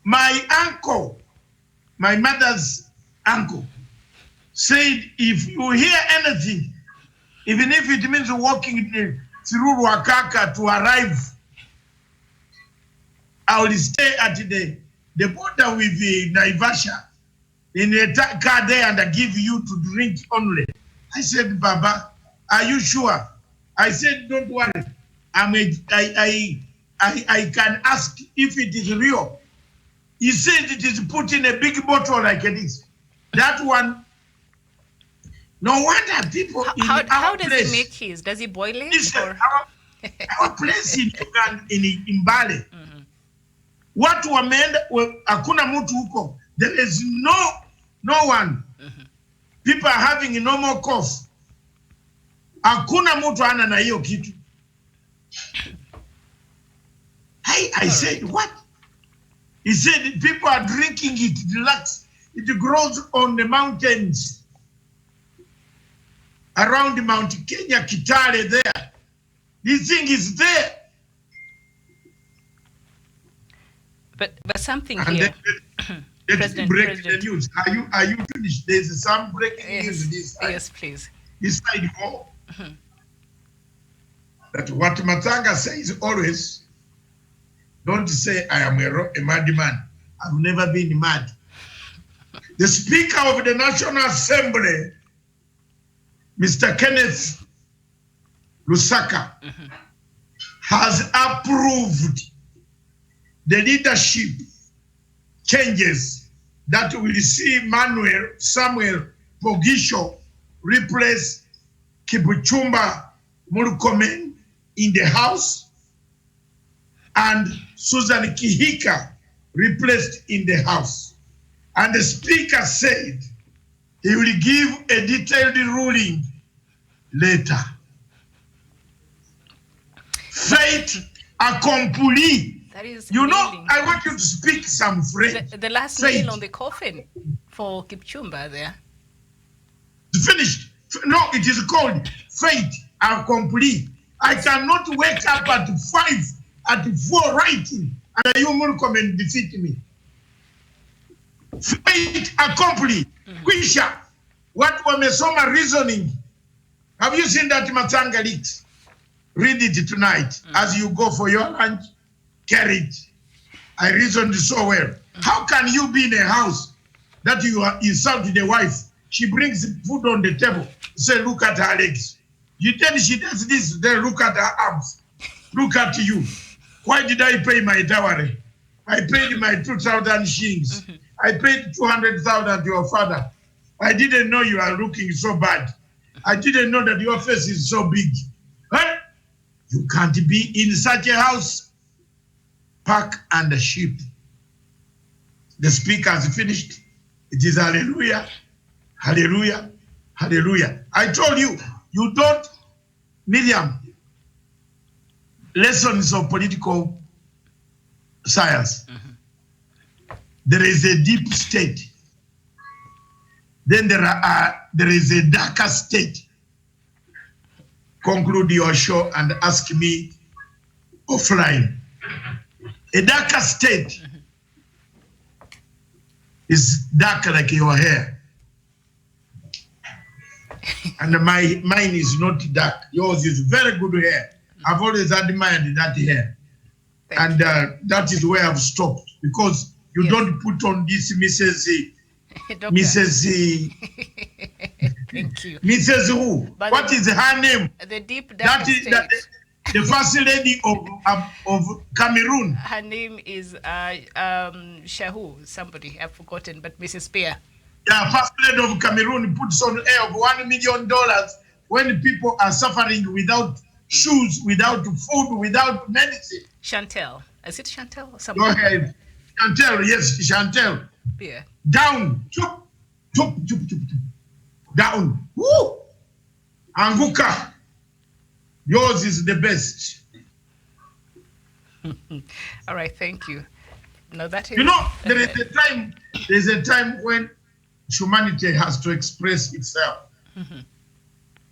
My uncle, my mother's uncle, said if you hear anything, even if it means walking through Wakaka to arrive, I will stay at the border with Naivasha in a car there and I give you to drink only. I said, Baba, are you sure? I said, don't worry. I can ask if it is real. He said it is put in a big bottle like this. That one, no wonder people how does he make his? Does he boil it? Listen, our place in Uganda, in Mbale, watu wameenda, hakuna mtu huko. There is no one. People are having a normal cough. Hakuna mtu ana na hiyo kitu. I said, what? He said, people are drinking it, relax. It grows on the mountains around Mount Kenya, Kitale there. This thing is there. But something and here. Let's break the news. Are you finished? There's some breaking news this side. Yes, please. This side more. That what Matanga says always, don't say I am a mad man. I've never been mad. The Speaker of the National Assembly, Mr. Kenneth Lusaka, has approved the leadership changes that will see Samuel Pogisho replace Kibuchumba Murkomen in the House and Susan Kihika replaced in the House. And the Speaker said he will give a detailed ruling later. Fait accompli. That is you know, amazing. I want you to speak some French. The last nail on the coffin for Kipchumba there. Finished. No, it is called fait accompli. I cannot wake up at 5, at 4 writing, and you will come and defeat me. Fait accompli. Kwisha. What wamesoma reasoning? Have you seen that Matanga leaks? Read it tonight as you go for your lunch. Carry it. I reasoned so well. How can you be in a house that you insult the wife? She brings food on the table. Say, look at her legs. You tell she does this, then look at her arms. Look at you. Why did I pay my dowry? I paid my 2,000 shillings. I paid 200,000 to your father. I didn't know you are looking so bad. I didn't know that your face is so big. Huh? You can't be in such a house. Pack and the sheep. The Speaker has finished. It is hallelujah, hallelujah, hallelujah. I told you, you don't, Miriam, lessons of political science. There is a deep state. Then there is a darker state. Conclude your show and ask me offline. A darker state is dark like your hair. And mine is not dark. Yours is very good hair. I've always admired that hair. And that is where I've stopped. Because you don't put on this Mrs. Mrs. Thank you. Mrs. Who? But what is her name? The deep dark state. The first lady of Cameroon. Her name is Shahu, somebody, I've forgotten, but Mrs. Spear. Yeah, first lady of Cameroon puts on air of $1 million when people are suffering without shoes, without food, without medicine. Chantel. Is it Chantel or something? Go ahead. Chantel, yes, Chantel. Yeah. Down. Chup, chup, chup, chup, chup. Down. Woo! Anguka. Yours is the best. All right, thank you. No, that is. You know, there's a time when humanity has to express itself.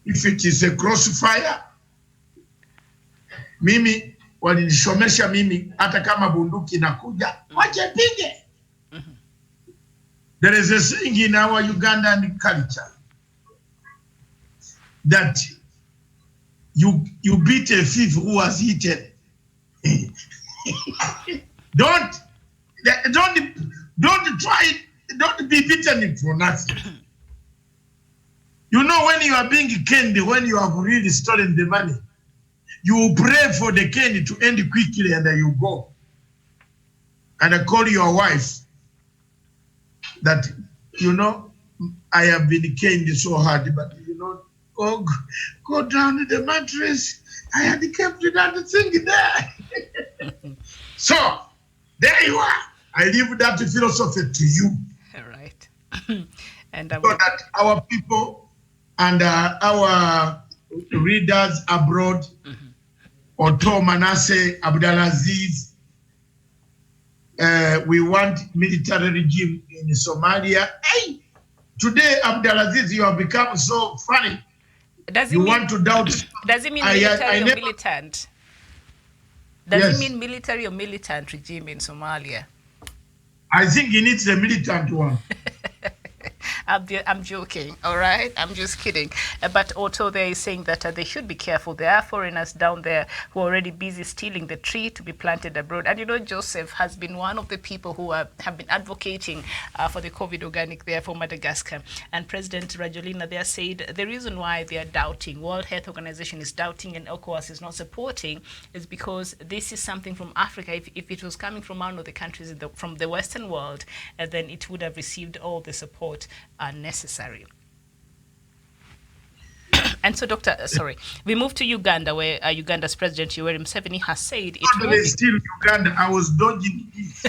If it is a crossfire, mimi walinishomesha mimi hata kama bunduki nakuja wache pige. There is a saying in our Ugandan culture that you beat a thief who has eaten. Don't be beaten for nothing. You know, when you are being caned, when you have really stolen the money, you pray for the cane to end quickly and then you go. And I call your wife that, you know, I have been caned so hard, but you know, oh, go down to the mattress. I had kept that thing there. So, there you are. I leave that philosophy to you. All right. And so that our people and our readers abroad, Otto Manasseh, Abdulaziz. We want military regime in Somalia. Hey, today, Abdulaziz, you have become so funny. Does you want to doubt? Does it mean military or militant? Does it mean military or militant regime in Somalia? I think he needs a militant one. I'm joking, all right? I'm just kidding. But Otto there is saying that they should be careful. There are foreigners down there who are already busy stealing the tree to be planted abroad. And you know, Joseph has been one of the people who have been advocating for the COVID organic there for Madagascar. And President Rajolina there said the reason why they are doubting, World Health Organization is doubting and ECOWAS is not supporting, is because this is something from Africa. If it was coming from one of the countries from the Western world, then it would have received all the support necessary. And so, we move to Uganda, where Uganda's President Yoweri Museveni has said it will be still Uganda. I was dodging this.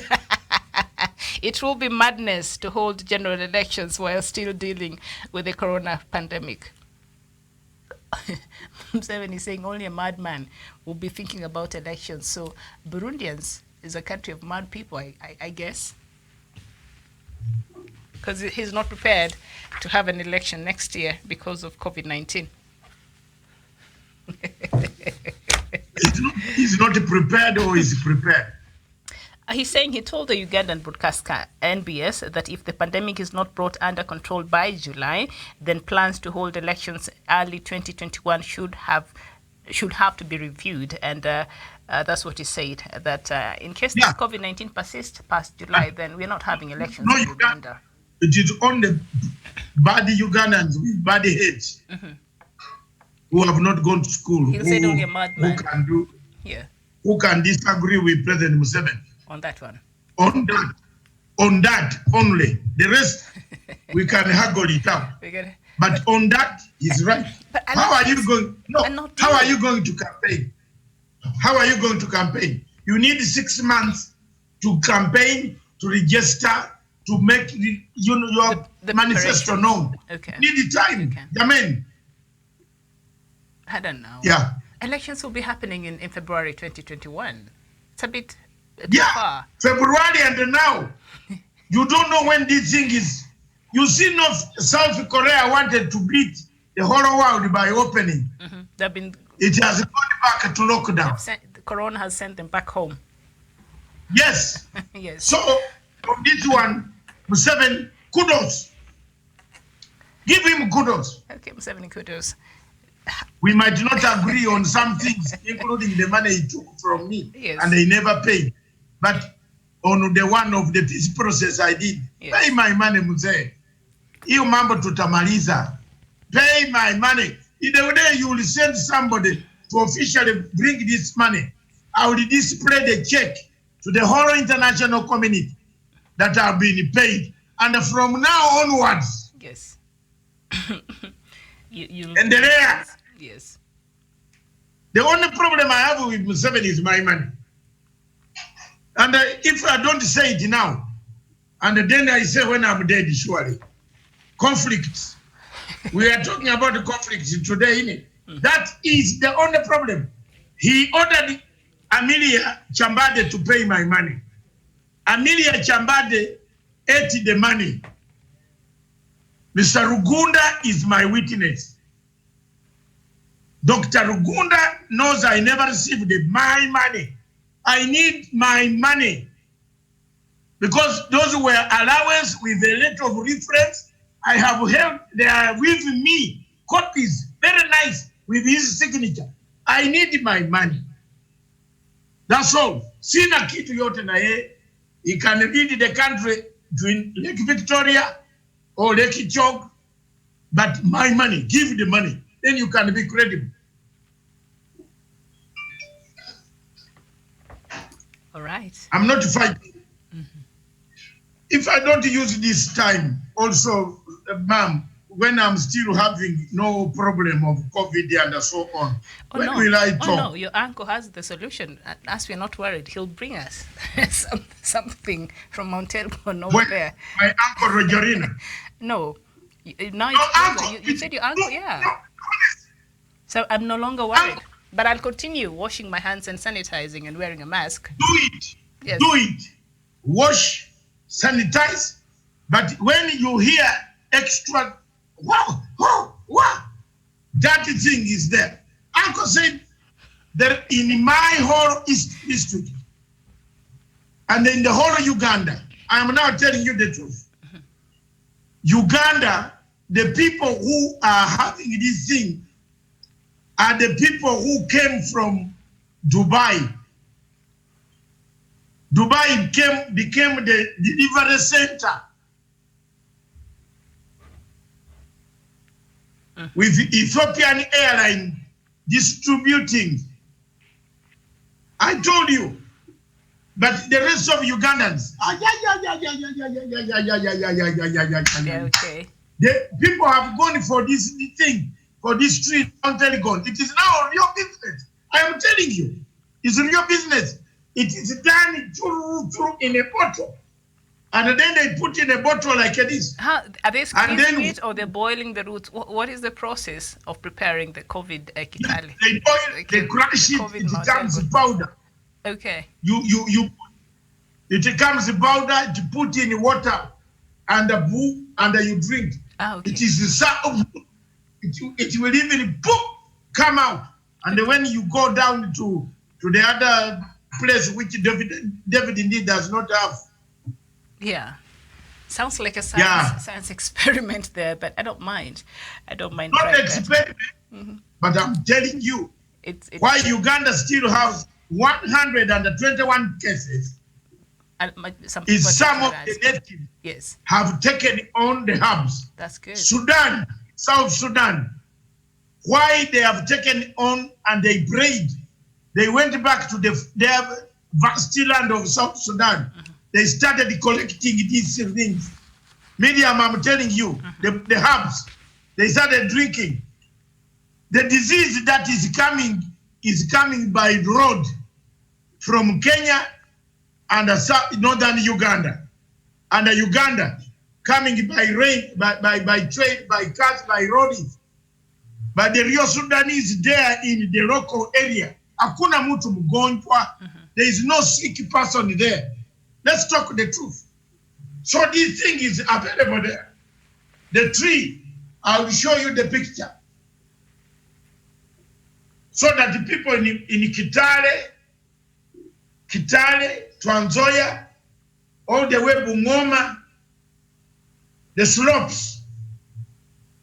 It will be madness to hold general elections while still dealing with the corona pandemic. Museveni is saying only a madman will be thinking about elections. So Burundians is a country of mad people, I guess. Because he's not prepared to have an election next year because of COVID-19. He's not prepared, or is prepared? He's saying he told the Ugandan broadcaster NBS that if the pandemic is not brought under control by July, then plans to hold elections early 2021 should have to be reviewed. And that's what he said, that in case this COVID-19 persists past July, then we're not having elections in Uganda. It is only bad Ugandans with bad heads who have not gone to school. He said only a madman. Who can disagree with President Museveni on that one? On that only. The rest we can haggle it out. But on that, he's right. How are you going? No. How are you going to campaign? How are you going to campaign? You need 6 months to campaign, to register, to make your manifesto known. Okay. Need the time. Okay. I don't know. Yeah. Elections will be happening in February 2021. It's a bit far. February and now. You don't know when this thing is. You see, South Korea wanted to beat the whole world by opening. It has gone back to lockdown. Corona has sent them back home. Yes. Yes. So, on this one, Museveni, kudos. Give him kudos. Okay, Museveni, kudos. We might not agree on some things, including the money he took from me, and they never paid. But on the one of the peace process I did, pay my money, Museveni. Hiyo mambo tutamaliza. Pay my money. In the day you will send somebody to officially bring this money, I will display the check to the whole international community that have been paid. And from now onwards, yes. And the rare. Yes. The only problem I have with Museveni is my money. And if I don't say it now, and then I say when I'm dead, surely. Conflicts. We are talking about the conflicts today, innit? That is the only problem. He ordered Amelia Chambade to pay my money. Amelia Chambade ate the money. Mr. Rugunda is my witness. Dr. Rugunda knows I never received my money. I need my money. Because those were allowance with a letter of reference. I have held, they are with me, copies, very nice, with his signature. I need my money. That's all. Sina kitu yote na ye. He can lead the country to Lake Victoria or Lake Chog, but my money, give the money, then you can be credible. All right. I'm not fighting. If I don't use this time, also, ma'am, when I'm still having no problem of COVID and so on, will I talk? Oh, no, your uncle has the solution. As we're not worried, he'll bring us something from Mount Elgon over there. My uncle Rogerina? No. Now your uncle. You said your uncle, yeah. So I'm no longer worried. But I'll continue washing my hands and sanitizing and wearing a mask. Do it. Yes. Do it. Wash, sanitize. But when you hear extra, wow, that thing is there. Uncle said that in my whole East district and in the whole of Uganda, I am now telling you the truth. Uganda, the people who are having this thing are the people who came from Dubai. Dubai became the delivery center with Ethiopian Airline distributing. I told you, but the rest of Ugandans, Okay. the people have gone for this thing, for this street, until gone. It is now your business. I am telling you, it's your business. It is done through in a bottle. And then they put in a bottle like this. How, are they squeezing then it or they're boiling the roots? What is the process of preparing the COVID kitale? They boil, they crush it, it becomes powder. Okay. It becomes powder, you put in water and a boo, and you drink. Ah, okay. It is the sound. It will even come out. And then when you go down to the other place which David indeed does not have. Yeah. Sounds like a science experiment there, but I don't mind. I don't mind. Not experiment, but I'm telling you, it's why Uganda still has 121 cases. Some of the natives have taken on the hubs. That's good. Sudan, South Sudan, why they have taken on and they prayed. They went back to their vast land of South Sudan. They started collecting these things. Miriam, I'm telling you, the hubs, they started drinking. The disease that is coming by road from Kenya and northern Uganda. And Uganda coming by rain, by train, by cars, by roads. But the real Sudanese there in the local area, hakuna mtu mgonjwa. There is no sick person there. Let's talk the truth. So this thing is available there. The tree, I will show you the picture. So that the people in Kitale, Trans Nzoia, all the way Bungoma, the slopes,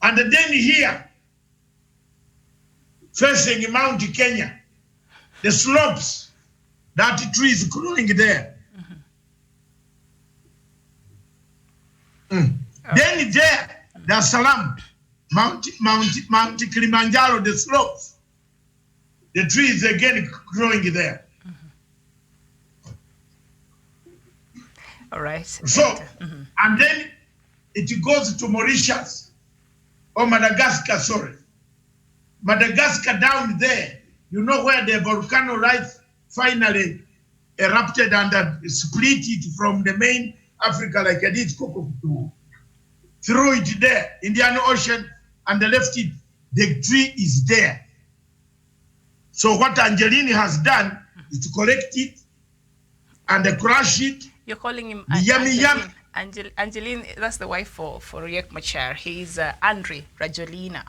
and then here, facing Mount Kenya, the slopes, that tree is growing there. Then there, Dar es Salaam, Mount Kilimanjaro, the slopes, the tree is again growing there. All right. So, and then it goes to Mauritius, or Madagascar, sorry. Madagascar down there, you know where the volcano finally erupted and split it from the main Africa like it is, threw it there, Indian Ocean, and they left it. The tree is there. So what Angeline has done is to collect it and crush it. You're calling him Angeline. Angeline, that's the wife for Riek Machar. He's Andre Rajolina.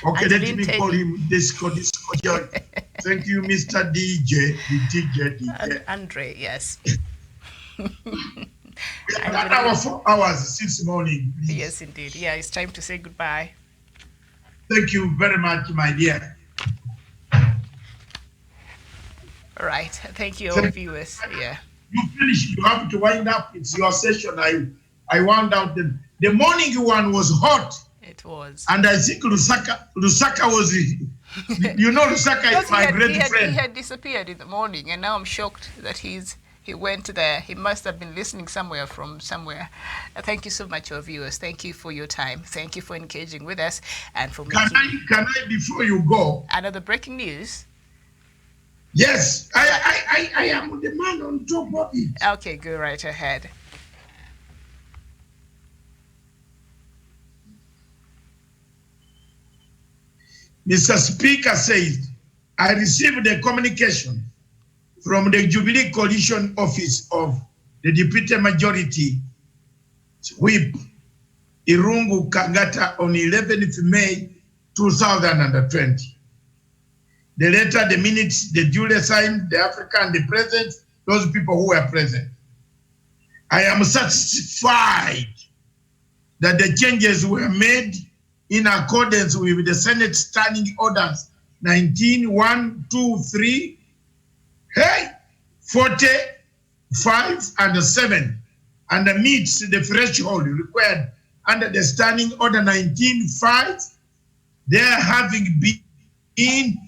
Okay, let me call him Disco Joy. Thank you, Mr. DJ. DJ. Andre, yes. Another 4 hours since morning. Please. Yes, indeed. Yeah, it's time to say goodbye. Thank you very much, my dear. All right. Thank you, all viewers. Yeah. You finish. You have to wind up. It's your session. I wound out the morning one was hot. It was. And I think Lusaka was, you know, Lusaka is my great friend. He had disappeared in the morning, and now I'm shocked that he went there. He must have been listening from somewhere. Thank you so much, our viewers. Thank you for your time. Thank you for engaging with us and for making. Can I before you go? Another breaking news. Yes, I am the man on top of it. Okay, go right ahead. Mr. Speaker says, I received a communication from the Jubilee Coalition Office of the Deputy Majority Whip Irungu Kangata on 11th May 2020. The letter, the minutes, the duly signed, the African, the present, those people who were present. I am satisfied that the changes were made in accordance with the Senate Standing Orders 19-123, 45 and 7, and meets the threshold required under the Standing Order 19-5, there having been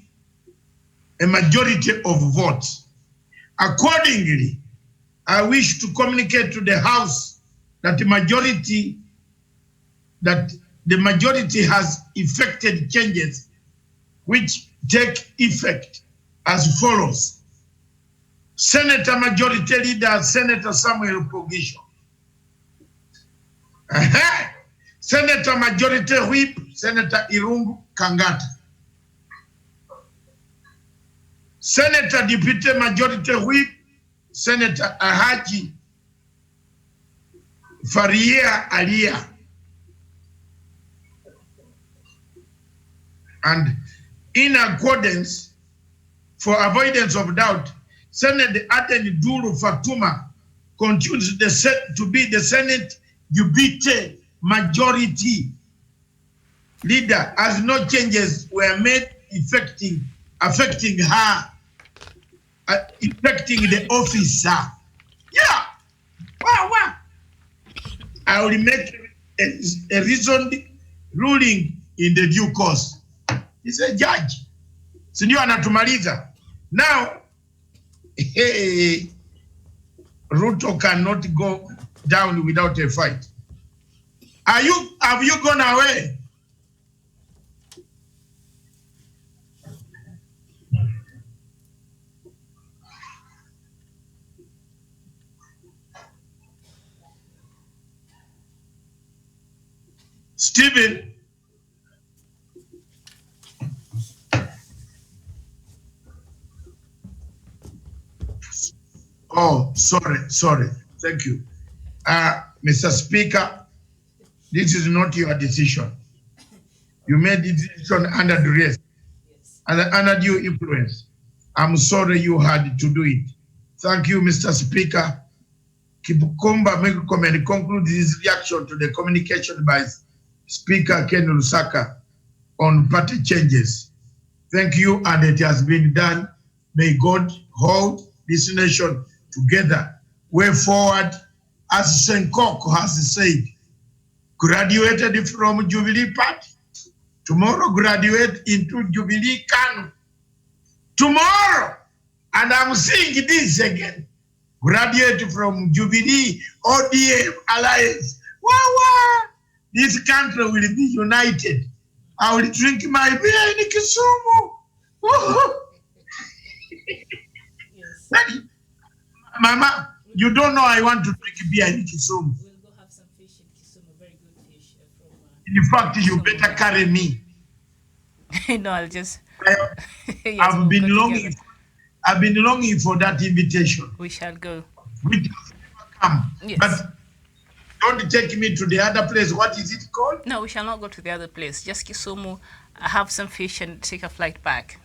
a majority of votes. Accordingly, I wish to communicate to the House that the majority has effected changes which take effect as follows. Senator Majority Leader Senator Samuel Pogisho. Senator Majority Whip Senator Irungu Kangata. Senator Deputy Majority Whip Senator Ahaji Faria Alia. And in accordance, for avoidance of doubt, Senator Aden Duru Fatuma continues to be the Senate Deputy Majority Leader, as no changes were made affecting her, affecting the officer. Yeah. Wow. I will make a reasoned ruling in the due course. He's a judge. Sindio anatumaliza. Now, Ruto cannot go down without a fight. Have you gone away? Stephen. Oh, sorry. Thank you. Mr. Speaker, this is not your decision. You made the decision under duress and under due influence. I'm sorry you had to do it. Thank you, Mr. Speaker. Kibukomba make comment conclude his reaction to the communication by Speaker Ken Lusaka on party changes. Thank you, and it has been done. May God hold this nation together. Way forward, as Senkok has said, graduated from Jubilee Party. Tomorrow graduate into Jubilee Kanu. Tomorrow, and I'm saying this again, graduate from Jubilee ODM Alliance. Wow. This country will be united. I will drink my beer in Kisumu. Yes. Mama, you don't know I want to drink beer in Kisumu. We'll go have some fish in Kisumu, very good fish. In fact, you better carry me. No, I'll just... Yes, I've been longing for that invitation. We shall go. We just never come. Yes. But don't take me to the other place. What is it called? No, we shall not go to the other place. Just Kisumu, have some fish and take a flight back.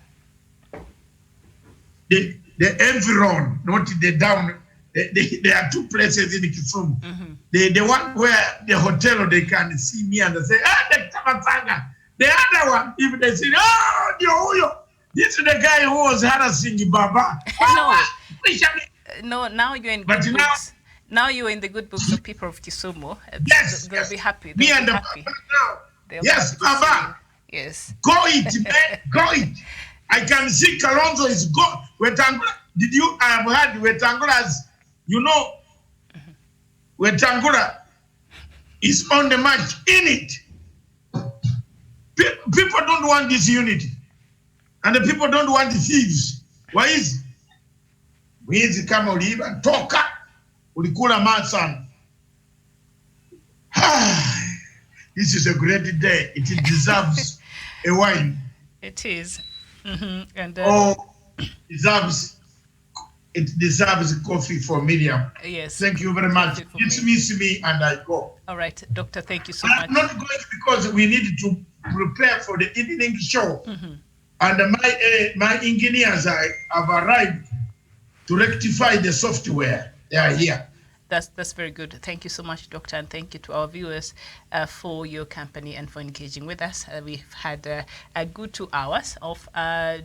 The Environ, not the down. There are two places in Kisumu. Mm-hmm. The one where the hotel, they can see me and they say, Dr. Matanga. The other one, if they say, this is the guy who was harassing Baba. No, now you're in good books. Now you're in the good books of people of Kisumu. Yes, they'll be happy. Me and the happy. Now. Yes, Baba. Yes. Go it, man. Go it. I can see Kalonzo is gone. Wetangula. Did you have heard Wetangula's, Wetangula is on the march in it. People don't want this unity. And the people don't want the thieves. Why is it? Kama uliiba toka ulikula masan. This is a great day. It deserves a wine. It is. And it deserves coffee for Miriam. yes. Thank you very much. Dismiss me and I go. All right, Doctor, thank you so much. I'm not going because we need to prepare for the evening show. And my engineers have arrived to rectify the software. They are here. That's very good. Thank you so much, Doctor, and thank you to our viewers for your company and for engaging with us. We've had a good 2 hours of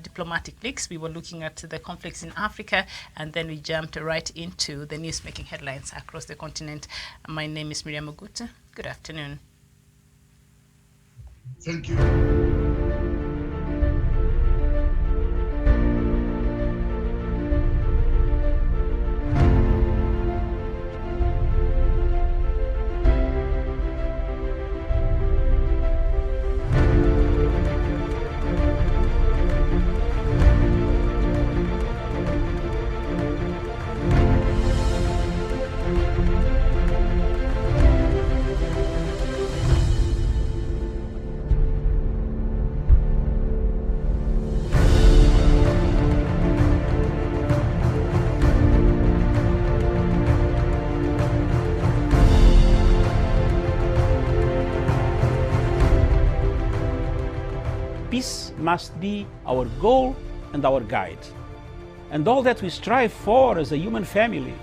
diplomatic leaks. We were looking at the conflicts in Africa, and then we jumped right into the news-making headlines across the continent. My name is Miriam Oguta. Good afternoon. Thank you. Peace must be our goal and our guide. And all that we strive for as a human family,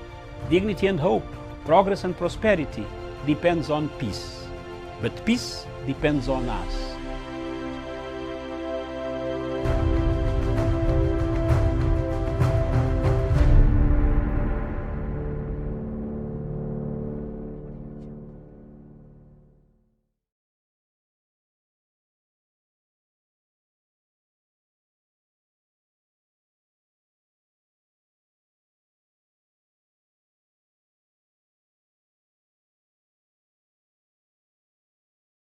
dignity and hope, progress and prosperity, depends on peace. But peace depends on us.